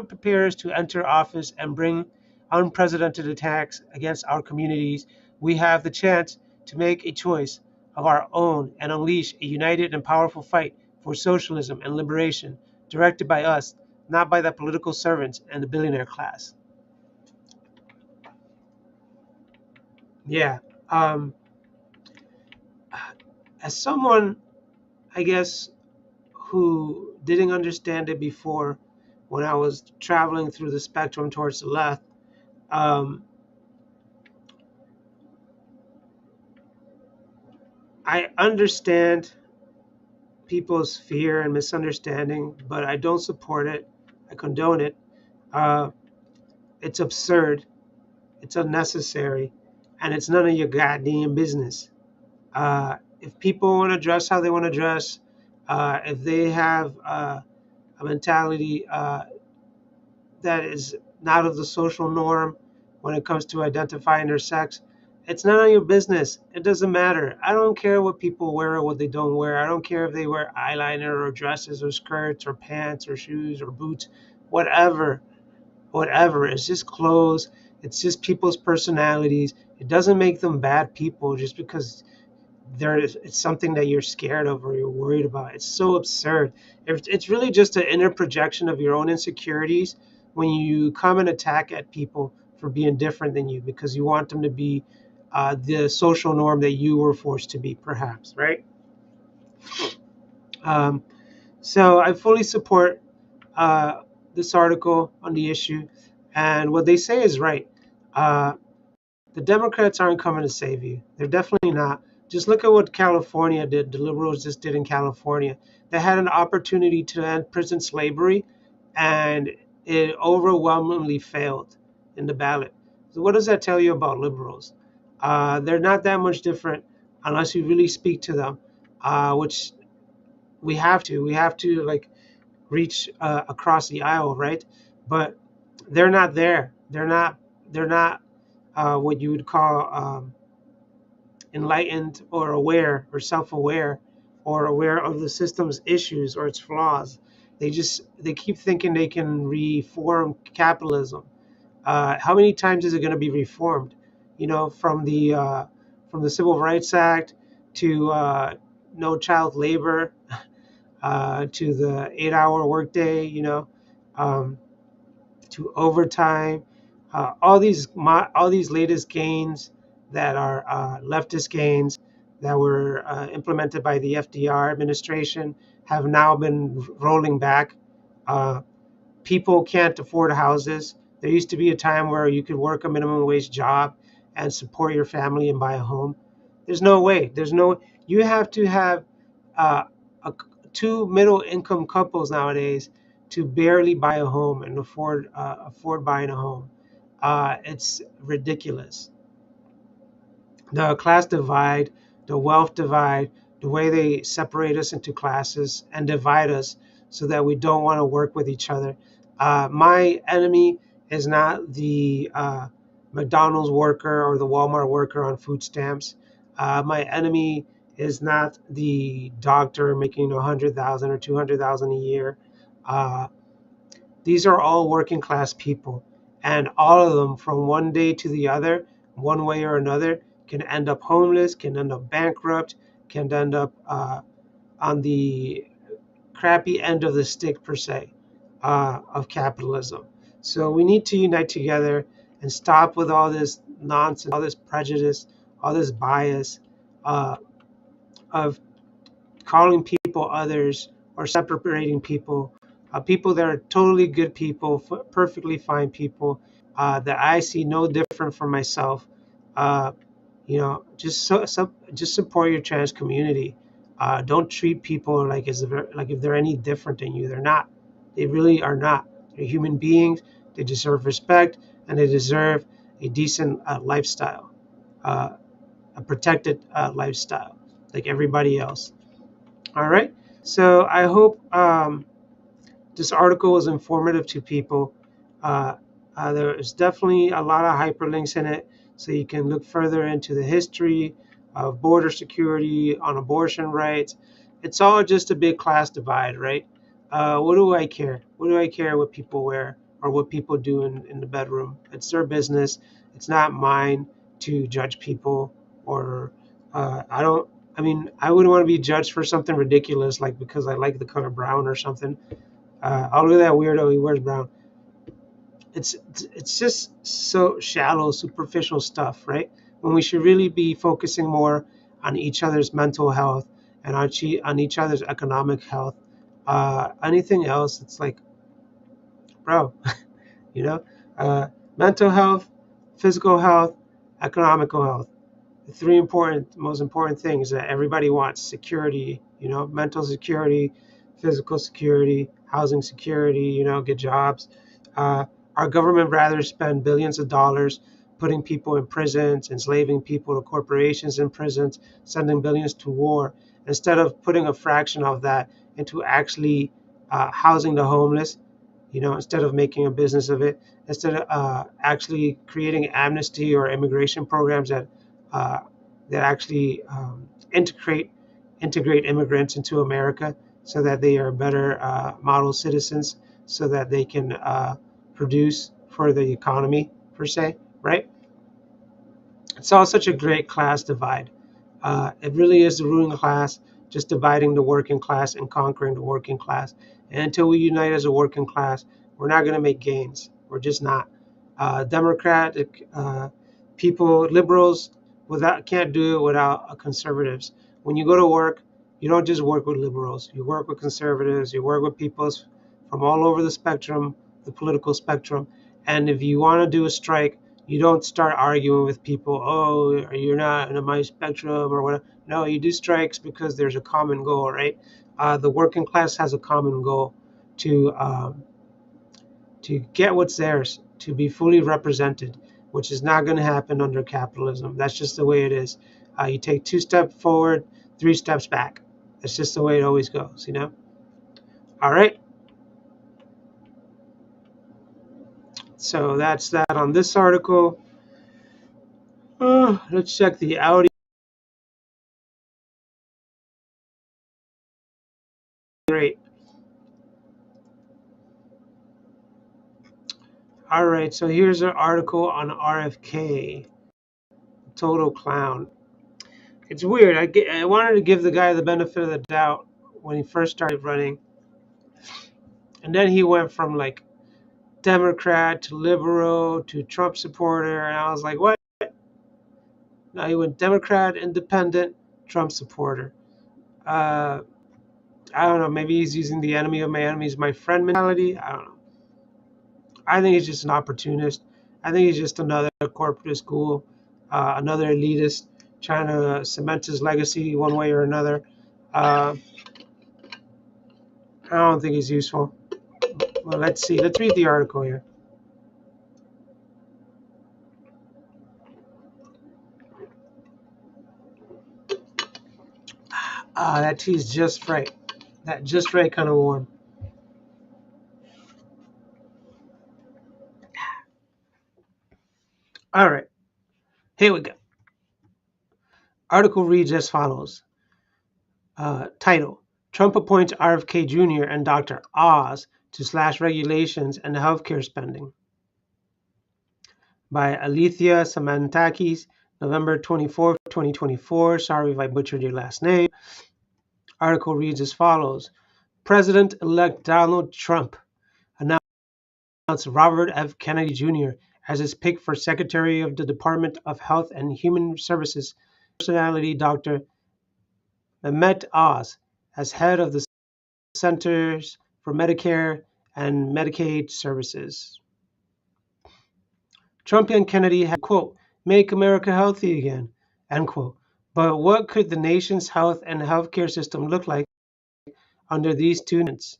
prepares to enter office and bring unprecedented attacks against our communities, we have the chance to make a choice of our own and unleash a united and powerful fight for socialism and liberation, directed by us, not by the political servants and the billionaire class. Yeah. Um, as someone, I guess, who didn't understand it before, when I was traveling through the spectrum towards the left, um, I understand people's fear and misunderstanding, but I don't support it. I condone it. Uh, it's absurd. It's unnecessary, and it's none of your goddamn business. If people want to dress how they want to dress, if they have a mentality that is not of the social norm when it comes to identifying their sex, it's none of your business. It doesn't matter. I don't care what people wear or what they don't wear. I don't care if they wear eyeliner or dresses or skirts or pants or shoes or boots, whatever, whatever. It's just clothes. It's just people's personalities. It doesn't make them bad people just because it's something that you're scared of or you're worried about. It's so absurd. It's really just an inner projection of your own insecurities when you come and attack at people for being different than you because you want them to be the social norm that you were forced to be, perhaps, right? Um, so I fully support uh, this article on the issue, and what they say is right. Uh, The Democrats aren't coming to save you. They're definitely not. Just look at what California did, the liberals just did in California. They had an opportunity to end prison slavery, and it overwhelmingly failed in the ballot. So, what does that tell you about liberals? They're not that much different unless you really speak to them, which we have to. We have to like reach across the aisle, right? But they're not there. They're not. They're not what you would call enlightened or aware or self-aware or aware of the system's issues or its flaws. They keep thinking they can reform capitalism. How many times is it going to be reformed? You know, from the Civil Rights Act to no child labor to the 8-hour workday. Um, to overtime, all these latest gains that are leftist gains that were implemented by the FDR administration have now been rolling back. Uh, People can't afford houses. There used to be a time where you could work a minimum wage job and support your family and buy a home. There's no way. There's no. You have to have uh, a, two middle income couples nowadays to barely buy a home and afford buying a home. It's ridiculous. The class divide, the wealth divide, the way they separate us into classes and divide us so that we don't want to work with each other. My enemy is not the McDonald's worker or the Walmart worker on food stamps. My enemy is not the doctor making 100,000 or 200,000 a year. Uh, these are all working class people, and all of them, from one day to the other, one way or another, can end up homeless, can end up bankrupt, can end up on the crappy end of the stick, per se, of capitalism. So we need to unite together and stop with all this nonsense, all this prejudice, all this bias uh, of calling people others or separating people, people that are totally good people, perfectly fine people that I see no different from myself. Uh, just support your trans community. Don't treat people like if they're any different than you. They're not. They really are not. They're human beings. They deserve respect and they deserve a decent lifestyle, uh, a protected lifestyle, like everybody else. All right. So I hope this article was informative to people. Uh, there is definitely a lot of hyperlinks in it, so you can look further into the history of border security, on abortion rights. It's all just a big class divide, right? What do I care? What do I care what people wear or what people do in the bedroom? It's their business. It's not mine to judge people or I don't. I mean, I wouldn't want to be judged for something ridiculous like because I like the color brown or something. Oh, look at that weirdo. He wears brown. It's just so shallow, superficial stuff, right? when we should really be focusing more on each other's mental health and on each other's economic health. Anything else, it's like, bro, you know, uh, mental health, physical health, economical health. The three most important things that everybody wants: security, mental security, physical security, housing security, get jobs. Uh, our government rather spend billions of dollars putting people in prisons, enslaving people to corporations in prisons, sending billions to war, instead of putting a fraction of that into actually housing the homeless, instead of making a business of it, instead of actually creating amnesty or immigration programs uh, that actually integrate immigrants into America, so that they are better model citizens, so that they can produce for the economy per se, right? It's all such a great class divide. It really is the ruling class just dividing the working class and conquering the working class. And until we unite as a working class, we're not going to make gains. We're just not. Democratic people, liberals, can't do it without conservatives. When you go to work, you don't just work with liberals. You work with conservatives. You work with people from all over the spectrum, the political spectrum. And if you want to do a strike, you don't start arguing with people. Oh, you're not in my spectrum or whatever. No, you do strikes because there's a common goal, right? The working class has a common goal to get what's theirs, to be fully represented, which is not going to happen under capitalism. That's just the way it is. You take 2 steps forward, 3 steps back. That's just the way it always goes. All right. So that's that on this article. Let's check the Audi rate. All right, so here's an article on RFK, total clown. It's weird. I wanted to give the guy the benefit of the doubt when he first started running, and then he went from like Democrat to liberal to Trump supporter, and I was like, what? Now he went Democrat, independent, Trump supporter. Uh, I don't know. Maybe he's using the enemy of my enemy is my friend mentality. I don't know. I think he's just an opportunist. I think he's just another corporatist ghoul, another elitist trying to cement his legacy one way or another. Uh, I don't think he's useful. Well, let's see. Let's read the article here. That tea's just right. That just right kind of warm. All right, here we go. Article reads as follows. Title: Trump appoints RFK Jr. and Dr. Oz to slash regulations and healthcare spending. By Alethea Samantakis, November 24, 2024. Sorry if I butchered your last name. Article reads as follows. President-elect Donald Trump announced Robert F. Kennedy Jr. as his pick for Secretary of the Department of Health and Human Services, personality Dr. Mehmet Oz as head of the Centers for Medicare and Medicaid Services. Trump and Kennedy had, quote, make America healthy again, end quote. But what could the nation's health and healthcare system look like under these two tenets?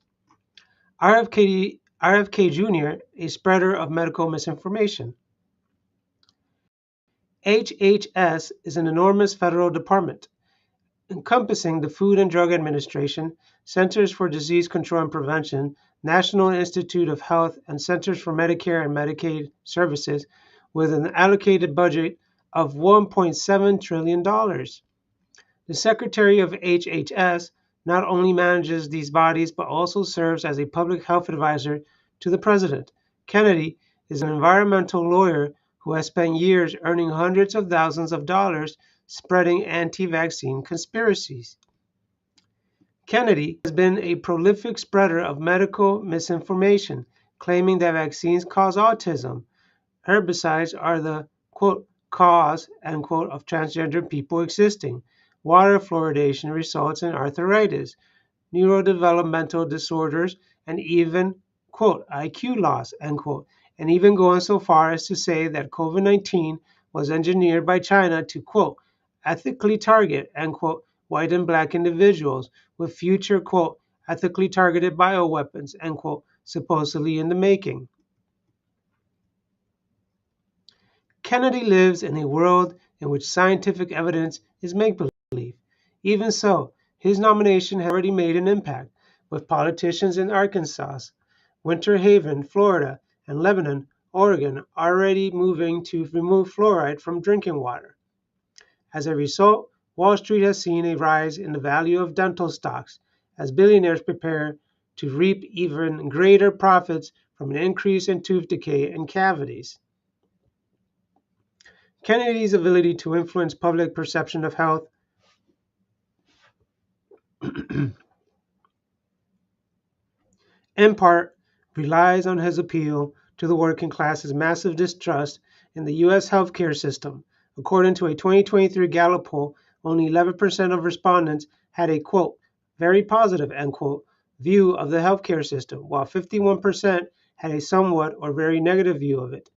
RFK Jr., a spreader of medical misinformation. HHS is an enormous federal department encompassing the Food and Drug Administration, Centers for Disease Control and Prevention, National Institute of Health, and Centers for Medicare and Medicaid Services, with an allocated budget of $1.7 trillion. The Secretary of HHS not only manages these bodies but also serves as a public health advisor to the president. Kennedy is an environmental lawyer who has spent years earning hundreds of thousands of dollars spreading anti-vaccine conspiracies. Kennedy has been a prolific spreader of medical misinformation, claiming that vaccines cause autism. Herbicides are the, quote, cause, end quote, of transgender people existing. Water fluoridation results in arthritis, neurodevelopmental disorders, and even, quote, IQ loss, end quote, and even going so far as to say that COVID-19 was engineered by China to, quote, ethically target, end quote, white and black individuals with future, quote, ethically targeted bioweapons, end quote, supposedly in the making. Kennedy lives in a world in which scientific evidence is make-believe. Even so, his nomination has already made an impact, with politicians in Arkansas, Winter Haven, Florida, and Lebanon, Oregon, already moving to remove fluoride from drinking water. As a result, Wall Street has seen a rise in the value of dental stocks as billionaires prepare to reap even greater profits from an increase in tooth decay and cavities. Kennedy's ability to influence public perception of health in part relies on his appeal to the working class's massive distrust in the U.S. healthcare system. According to a 2023 Gallup poll, only 11% of respondents had a, quote, very positive, end quote, view of the healthcare system, while 51% had a somewhat or very negative view of it.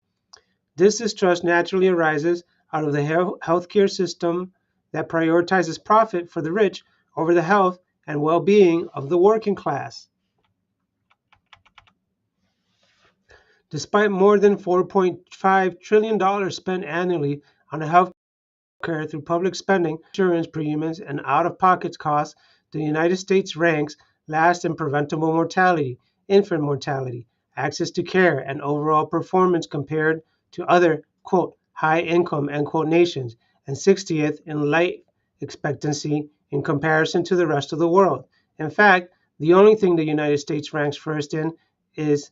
This distrust naturally arises out of the healthcare system that prioritizes profit for the rich over the health and well-being of the working class. Despite more than $4.5 trillion spent annually on health care through public spending, insurance premiums, and out-of-pocket costs, the United States ranks last in preventable mortality, infant mortality, access to care, and overall performance compared to other, quote, high-income, end quote, nations, and 60th in life expectancy in comparison to the rest of the world. In fact, the only thing the United States ranks first in is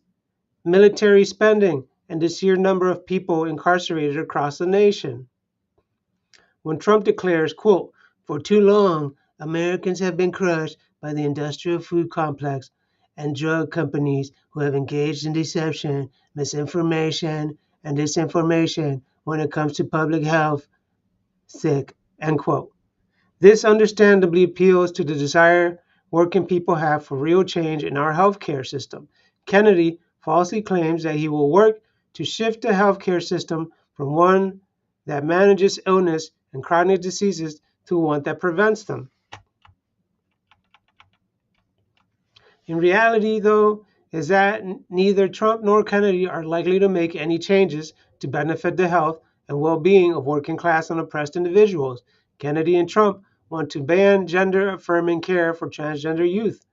military spending and the sheer number of people incarcerated across the nation. When Trump declares, quote, for too long, Americans have been crushed by the industrial food complex and drug companies who have engaged in deception, misinformation, and disinformation when it comes to public health, sick, end quote. This understandably appeals to the desire working people have for real change in our healthcare system. Kennedy falsely claims that he will work to shift the healthcare system from one that manages illness and chronic diseases to one that prevents them. In reality, though, is that neither Trump nor Kennedy are likely to make any changes to benefit the health and well-being of working class and oppressed individuals. Kennedy and Trump want to ban gender-affirming care for transgender youth,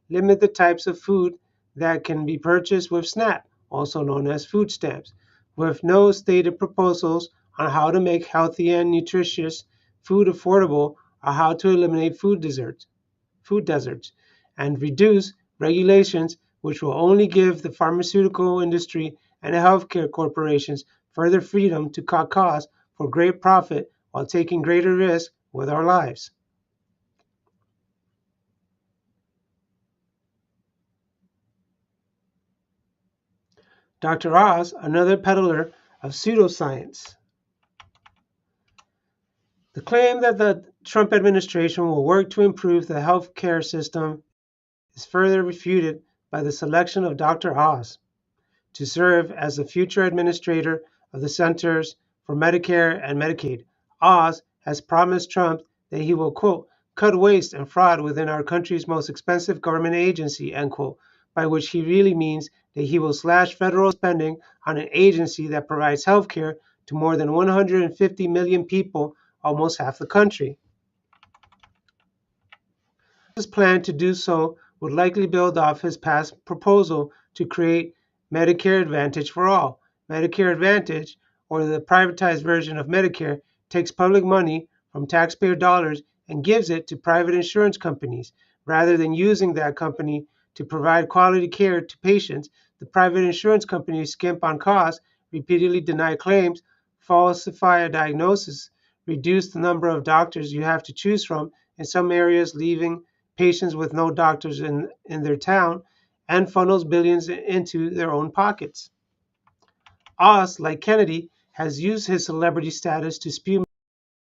limit the types of food that can be purchased with SNAP, also known as food stamps, with no stated proposals on how to make healthy and nutritious food affordable or how to eliminate food deserts, and reduce regulations which will only give the pharmaceutical industry and healthcare corporations further freedom to cut costs for great profit while taking greater risks with our lives. Dr. Oz, another peddler of pseudoscience. The claim that the Trump administration will work to improve the health care system is further refuted by the selection of Dr. Oz to serve as the future administrator of the Centers for Medicare and Medicaid. Oz has promised Trump that he will, quote, cut waste and fraud within our country's most expensive government agency, end quote, by which he really means that he will slash federal spending on an agency that provides health care to more than 150 million people, almost half the country. His plan to do so would likely build off his past proposal to create Medicare Advantage for all. Medicare Advantage, or the privatized version of Medicare, takes public money from taxpayer dollars and gives it to private insurance companies. Rather than using that company to provide quality care to patients, the private insurance companies skimp on costs, repeatedly deny claims, falsify a diagnosis, reduce the number of doctors you have to choose from, in some areas leaving patients with no doctors in their town, and funnels billions into their own pockets. Oz, like Kennedy, has used his celebrity status to spew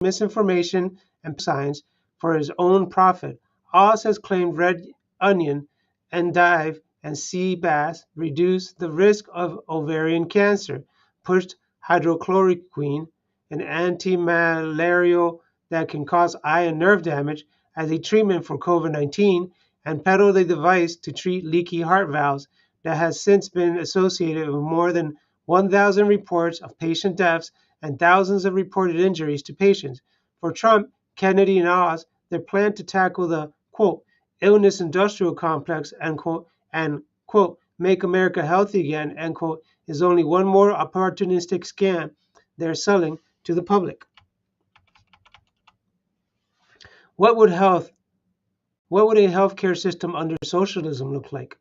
misinformation and science for his own profit. Oz has claimed red onion, endive, and sea bass reduce the risk of ovarian cancer, pushed hydrochloroquine, an anti-malarial that can cause eye and nerve damage, as a treatment for COVID-19, and peddled a device to treat leaky heart valves that has since been associated with more than 1,000 reports of patient deaths and thousands of reported injuries to patients. For Trump, Kennedy, and Oz, their plan to tackle the quote illness industrial complex and quote make America healthy again end quote is only one more opportunistic scam they're selling to the public. What would health what would a healthcare system under socialism look like?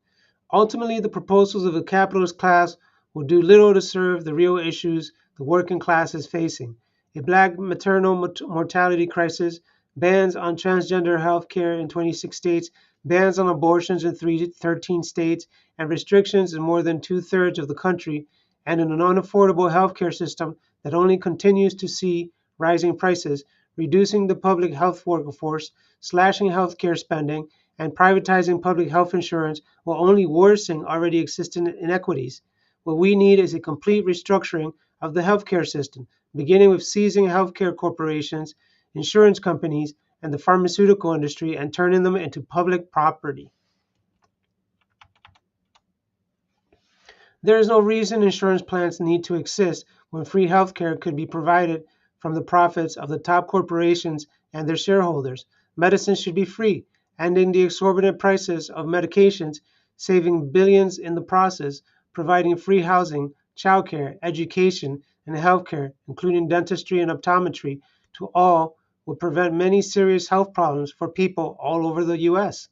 Ultimately, the proposals of the capitalist class will do little to serve the real issues the working class is facing. A black maternal mortality crisis, bans on transgender health care in 26 states, bans on abortions in 13 states, and restrictions in more than two-thirds of the country, and an unaffordable healthcare system that only continues to see rising prices, reducing the public health workforce, slashing healthcare spending, and privatizing public health insurance will only worsen already existing inequities. What we need is a complete restructuring of the healthcare system, beginning with seizing healthcare corporations, insurance companies, and the pharmaceutical industry and turning them into public property. There is no reason insurance plans need to exist when free healthcare could be provided from the profits of the top corporations and their shareholders. Medicine should be free, ending the exorbitant prices of medications, saving billions in the process, providing free housing, childcare, education, and healthcare, including dentistry and optometry, to all will prevent many serious health problems for people all over the U.S.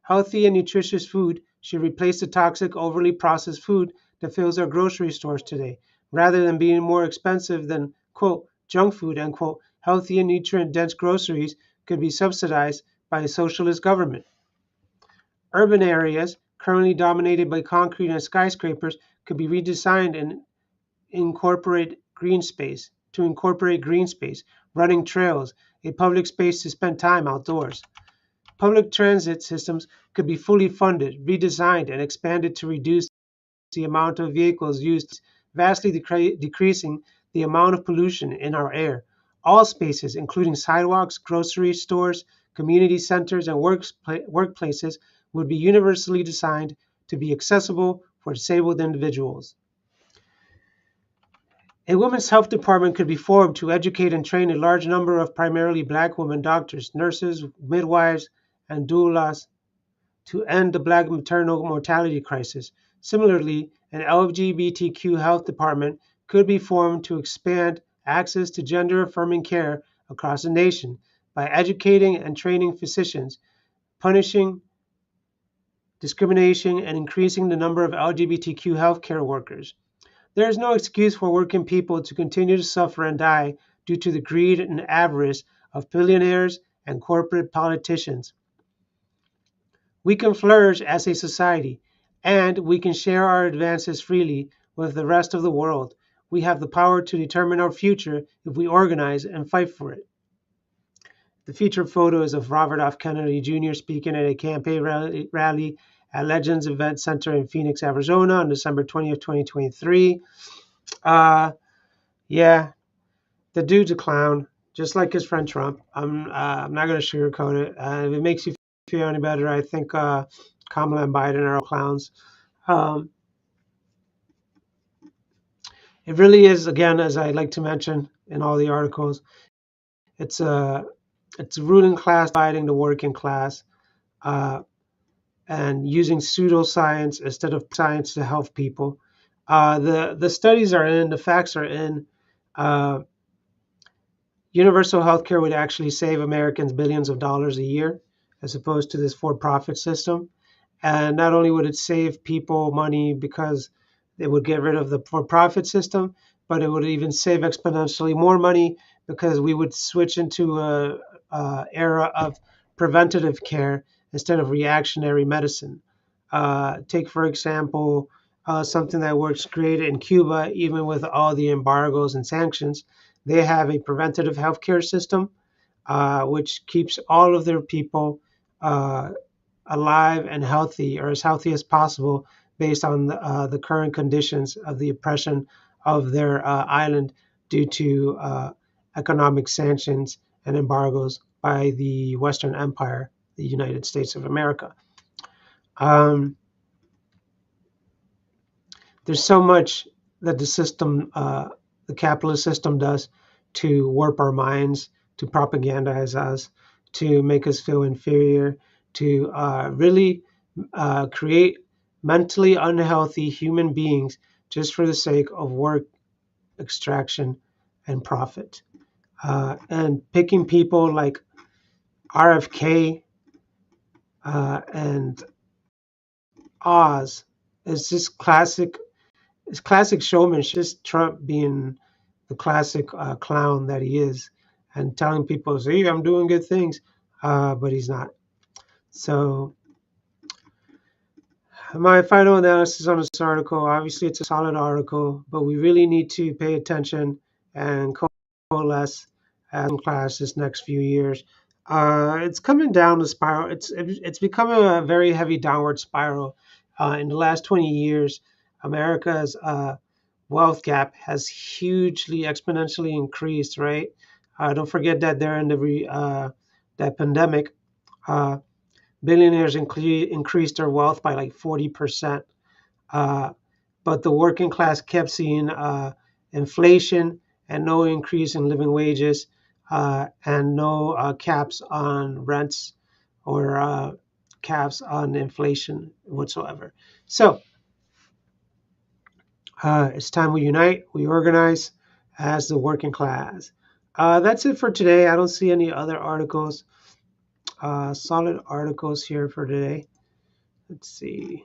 Healthy and nutritious food should replace the toxic, overly processed food that fills our grocery stores today, rather than being more expensive than, quote, junk food, end quote. Healthy and nutrient-dense groceries could be subsidized by a socialist government. Urban areas, currently dominated by concrete and skyscrapers, could be redesigned and incorporate green space, running trails, a public space to spend time outdoors. Public transit systems could be fully funded, redesigned, and expanded to reduce the amount of vehicles used, vastly decreasing the amount of pollution in our air. All spaces, including sidewalks, grocery stores, community centers, and workplaces, would be universally designed to be accessible for disabled individuals. A women's health department could be formed to educate and train a large number of primarily black women doctors, nurses, midwives, and doulas to end the black maternal mortality crisis. Similarly, an LGBTQ health department could be formed to expand access to gender-affirming care across the nation by educating and training physicians, punishing discrimination, and increasing the number of LGBTQ healthcare workers. There is no excuse for working people to continue to suffer and die due to the greed and avarice of billionaires and corporate politicians. We can flourish as a society, and we can share our advances freely with the rest of the world. We have the power to determine our future if we organize and fight for it. The featured photo is of Robert F. Kennedy Jr. speaking at a campaign rally at Legends Event Center in Phoenix, Arizona on December 20th, 2023. Yeah, the dude's a clown, just like his friend Trump. I'm not going to sugarcoat it. If it makes you feel any better, I think Kamala and Biden are all clowns. It really is, again, as I like to mention in all the articles, it's a ruling class fighting the working class and using pseudoscience instead of science to help people. The studies are in, the facts are in. Universal healthcare would actually save Americans billions of dollars a year, as opposed to this for-profit system. And not only would it save people money because it would get rid of the for-profit system, but it would even save exponentially more money because we would switch into a era of preventative care instead of reactionary medicine. Take, for example, something that works great in Cuba, even with all the embargoes and sanctions. They have a preventative healthcare system, which keeps all of their people uh, alive and healthy, or as healthy as possible, based on the current conditions of the oppression of their island due to economic sanctions and embargoes by the Western Empire, the United States of America. Um, there's so much that the system, the capitalist system, does to warp our minds, to propagandize us, to make us feel inferior, to really create mentally unhealthy human beings just for the sake of work, extraction, and profit. And picking people like RFK and Oz is just classic. It's classic showmanship. Just Trump being the classic clown that he is, and telling people, "See, I'm doing good things," but he's not. So my final analysis on this article, obviously it's a solid article, but we really need to pay attention and coalesce as a class this next few years. It's coming down the spiral. It's becoming a very heavy downward spiral. In the last 20 years, America's wealth gap has hugely exponentially increased, right? Don't forget that during that pandemic, uh, billionaires increased their wealth by like 40%. Uh, but the working class kept seeing inflation and no increase in living wages, and no caps on rents, or caps on inflation whatsoever. So it's time we unite, we organize as the working class. That's it for today. I don't see any other articles, solid articles here for today. Let's see.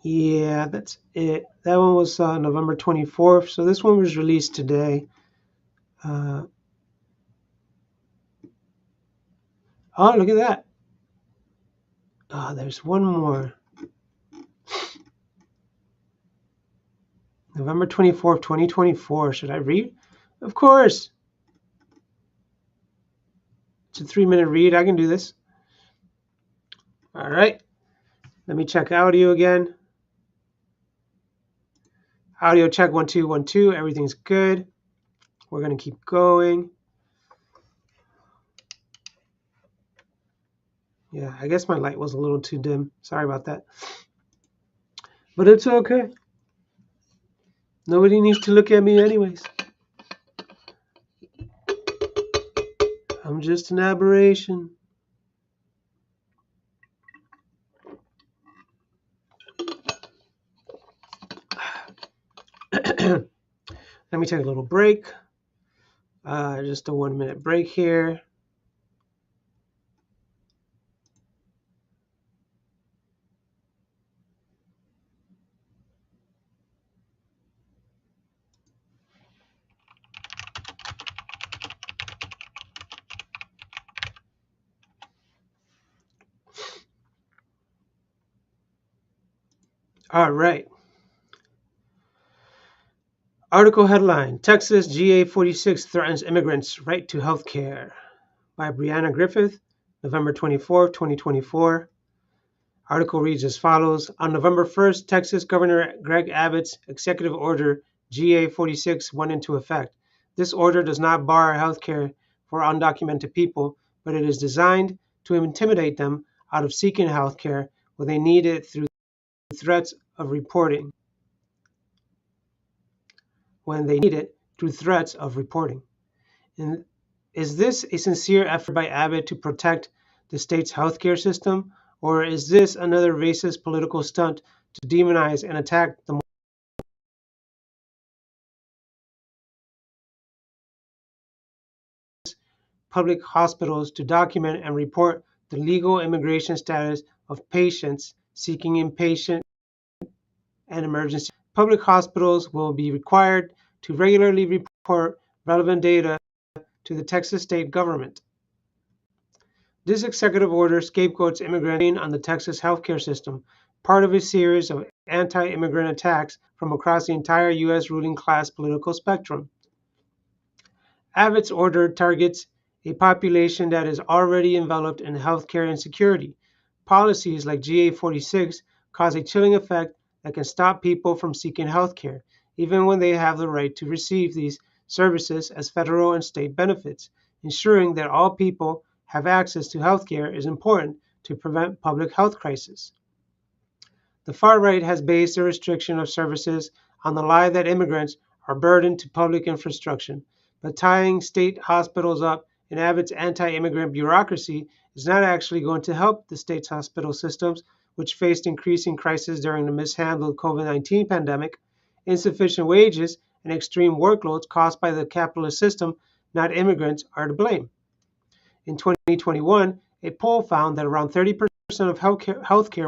Yeah, that's it. That one was November 24th. So this one was released today. Uh, oh, look at that. Oh, there's one more. November 24th, 2024. Should I read? Of course. It's a 3-minute read. I can do this. All right. Let me check audio again. Audio check 1 2 1 2. Everything's good. We're going to keep going. Yeah, I guess my light was a little too dim. Sorry about that. But it's okay. Nobody needs to look at me anyways. I'm just an aberration. Let me take a little break. Just a 1-minute break here. All right. Article headline: Texas GA 46 threatens immigrants' right to health care, by Brianna Griffith, November 24, 2024. Article reads as follows. On November 1st, Texas Governor Greg Abbott's executive order GA 46 went into effect. This order does not bar health care for undocumented people, but it is designed to intimidate them out of seeking health care when they need it through threats of reporting. And is this a sincere effort by Abbott to protect the state's healthcare system, or is this another racist political stunt to demonize and attack the public hospitals to document and report the legal immigration status of patients seeking inpatient and emergency? Public hospitals will be required to regularly report relevant data to the Texas state government. This executive order scapegoats immigrants on the Texas healthcare system, part of a series of anti-immigrant attacks from across the entire U.S. ruling class political spectrum. Abbott's order targets a population that is already enveloped in healthcare insecurity. Policies like GA46 cause a chilling effect that can stop people from seeking healthcare, even when they have the right to receive these services as federal and state benefits. Ensuring that all people have access to healthcare is important to prevent public health crises. The far right has based the restriction of services on the lie that immigrants are burdened to public infrastructure, but tying state hospitals up in Abbott's anti-immigrant bureaucracy is not actually going to help the state's hospital systems, which faced increasing crises during the mishandled COVID-19 pandemic, insufficient wages, and extreme workloads caused by the capitalist system. Not immigrants are to blame. In 2021, a poll found that around 30% of healthcare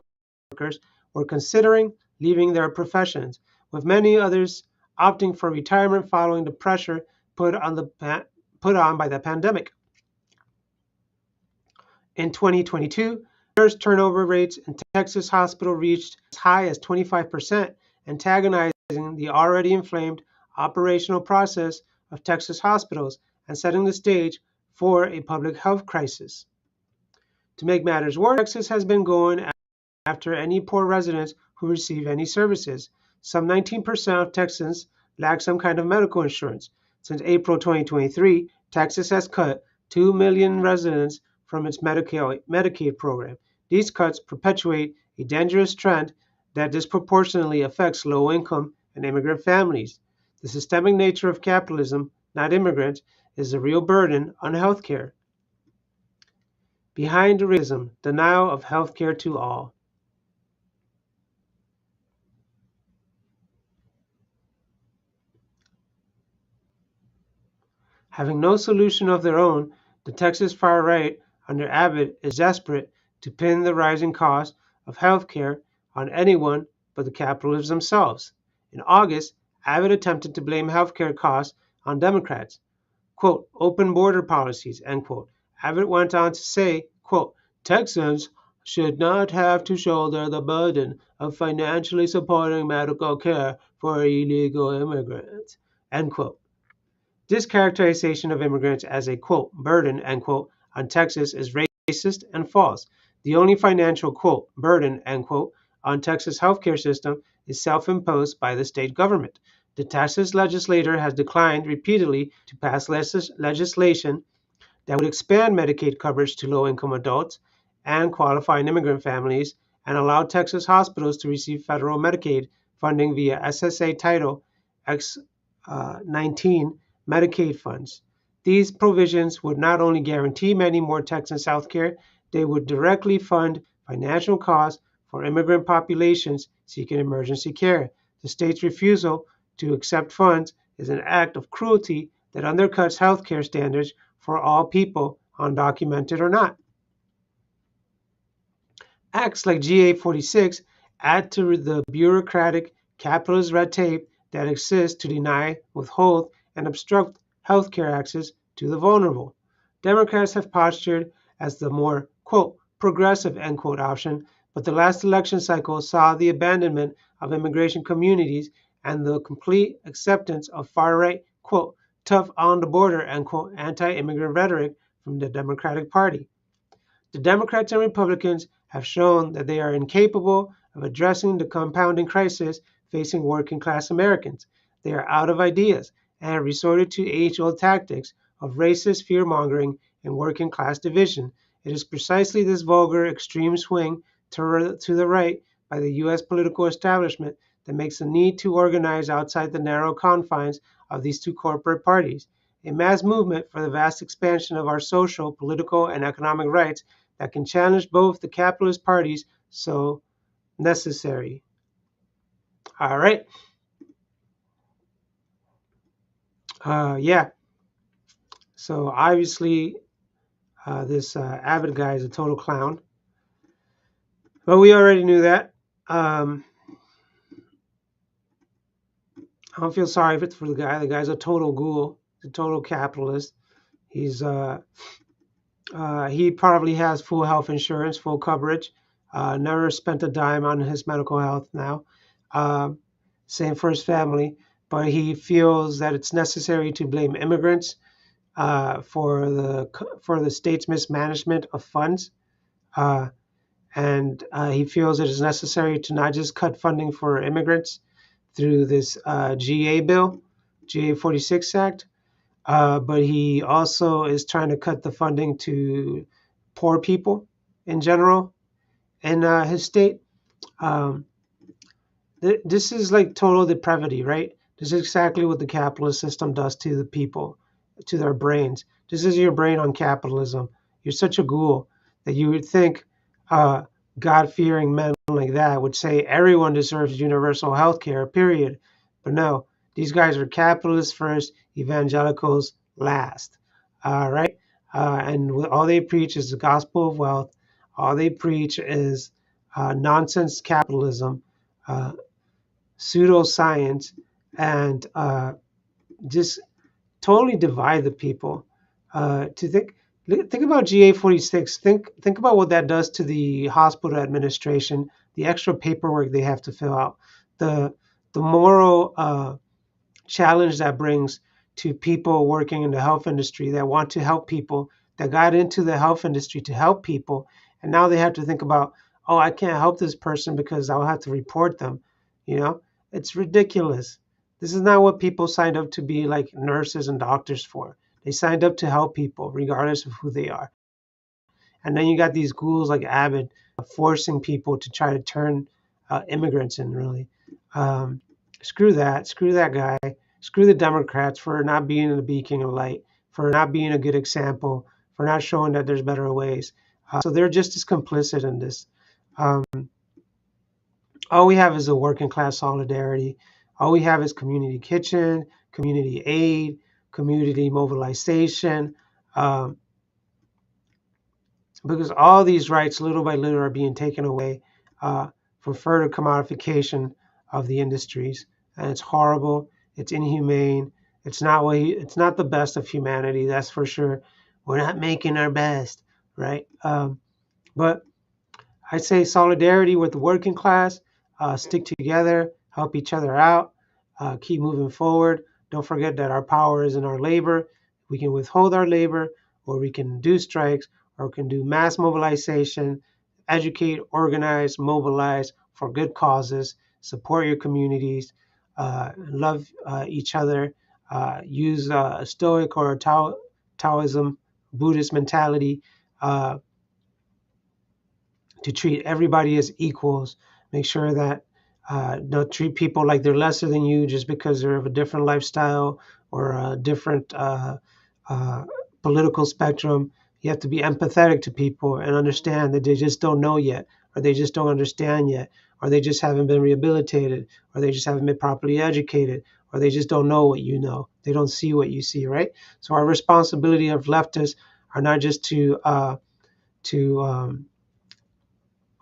workers were considering leaving their professions, with many others opting for retirement following the pressure put on by the pandemic. In 2022, nurse turnover rates in Texas hospitals reached as high as 25%, antagonizing the already inflamed operational process of Texas hospitals and setting the stage for a public health crisis. To make matters worse, Texas has been going after any poor residents who receive any services. Some 19% of Texans lack some kind of medical insurance. Since April 2023, Texas has cut 2 million residents from its Medicaid program. These cuts perpetuate a dangerous trend that disproportionately affects low-income and immigrant families. The systemic nature of capitalism, not immigrants, is a real burden on healthcare. Behind racism, denial of healthcare to all. Having no solution of their own, the Texas far right under Abbott is desperate to pin the rising cost of health care on anyone but the capitalists themselves. In August, Abbott attempted to blame healthcare costs on Democrats. Quote, open border policies, end quote. Abbott went on to say, quote, Texans should not have to shoulder the burden of financially supporting medical care for illegal immigrants, end quote. This characterization of immigrants as a, quote, burden, end quote, on Texas is racist and false. The only financial, quote, burden, end quote, on Texas healthcare system is self-imposed by the state government. The Texas legislature has declined repeatedly to pass legislation that would expand Medicaid coverage to low-income adults and qualifying immigrant families and allow Texas hospitals to receive federal Medicaid funding via SSA Title X19 Medicaid funds. These provisions would not only guarantee many more Texans health care, they would directly fund financial costs for immigrant populations seeking emergency care. The state's refusal to accept funds is an act of cruelty that undercuts health care standards for all people, undocumented or not. Acts like GA46 add to the bureaucratic capitalist red tape that exists to deny, withhold, and obstruct health care access to the vulnerable. Democrats have postured as the more, quote, progressive, end quote, option, but the last election cycle saw the abandonment of immigration communities and the complete acceptance of far-right, quote, tough on the border, end quote, anti-immigrant rhetoric from the Democratic Party. The Democrats and Republicans have shown that they are incapable of addressing the compounding crisis facing working-class Americans. They are out of ideas and have resorted to age-old tactics of racist fear-mongering and working-class division. It is precisely this vulgar extreme swing to the right by the U.S. political establishment that makes the need to organize outside the narrow confines of these two corporate parties. A mass movement for the vast expansion of our social, political, and economic rights that can challenge both the capitalist parties so necessary. All right. Yeah. So obviously, this Abbott guy is a total clown. But we already knew that. I don't feel sorry for the guy. The guy's a total ghoul, a total capitalist. He's he probably has full health insurance, full coverage. Never spent a dime on his medical health now. Um, Same for his family, but he feels that it's necessary to blame immigrants for the state's mismanagement of funds. Uh, and he feels it is necessary to not just cut funding for immigrants through this GA bill, GA 46 Act, but he also is trying to cut the funding to poor people in general in his state. Um, this is like total depravity, right? This is exactly what the capitalist system does to the people, to their brains. This is your brain on capitalism. You're such a ghoul that you would think uh, God-fearing men like that would say everyone deserves universal health care, period. But no, these guys are capitalists first, evangelicals last. Right? And all they preach is the gospel of wealth. All they preach is nonsense capitalism. Uh, Pseudoscience, and just totally divide the people. To think about GA 46. Think about what that does to the hospital administration. The extra paperwork they have to fill out. The moral challenge that brings to people working in the health industry that want to help people, that got into the health industry to help people, and now they have to think about, oh, I can't help this person because I'll have to report them. You know, it's ridiculous. This is not what people signed up to be like nurses and doctors for. They signed up to help people regardless of who they are. And then you got these ghouls like Abbott forcing people to try to turn immigrants in, really. Um, Screw that. Screw that guy. Screw the Democrats for not being a beacon of light, for not being a good example, for not showing that there's better ways. So they're just as complicit in this. Um, all we have is a working class solidarity. All we have is community kitchen, community aid, community mobilization. Um, because all these rights, little by little, are being taken away uh, for further commodification of the industries, and it's horrible. It's inhumane. It's not the best of humanity. That's for sure. We're not making our best, right? But I say solidarity with the working class, stick together, help each other out, keep moving forward. Don't forget that our power is in our labor. We can withhold our labor, or we can do strikes, or we can do mass mobilization, educate, organize, mobilize for good causes, support your communities, love each other, use a Stoic or a Taoism, Buddhist mentality. To treat everybody as equals. Make sure that don't treat people like they're lesser than you just because they're of a different lifestyle or a different uh, political spectrum. You have to be empathetic to people and understand that they just don't know yet, or they just don't understand yet, or they just haven't been rehabilitated, or they just haven't been properly educated, or they just don't know what you know. They don't see what you see, right? So our responsibility of leftists are not just to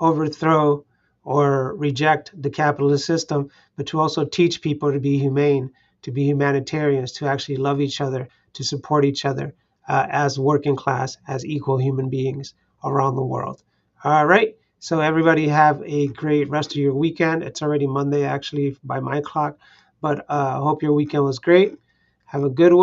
overthrow or reject the capitalist system, but to also teach people to be humane, to be humanitarians, to actually love each other, to support each other as working class, as equal human beings around the world. All right. So everybody have a great rest of your weekend. It's already Monday, actually, by my clock, but I hope your weekend was great. Have a good one.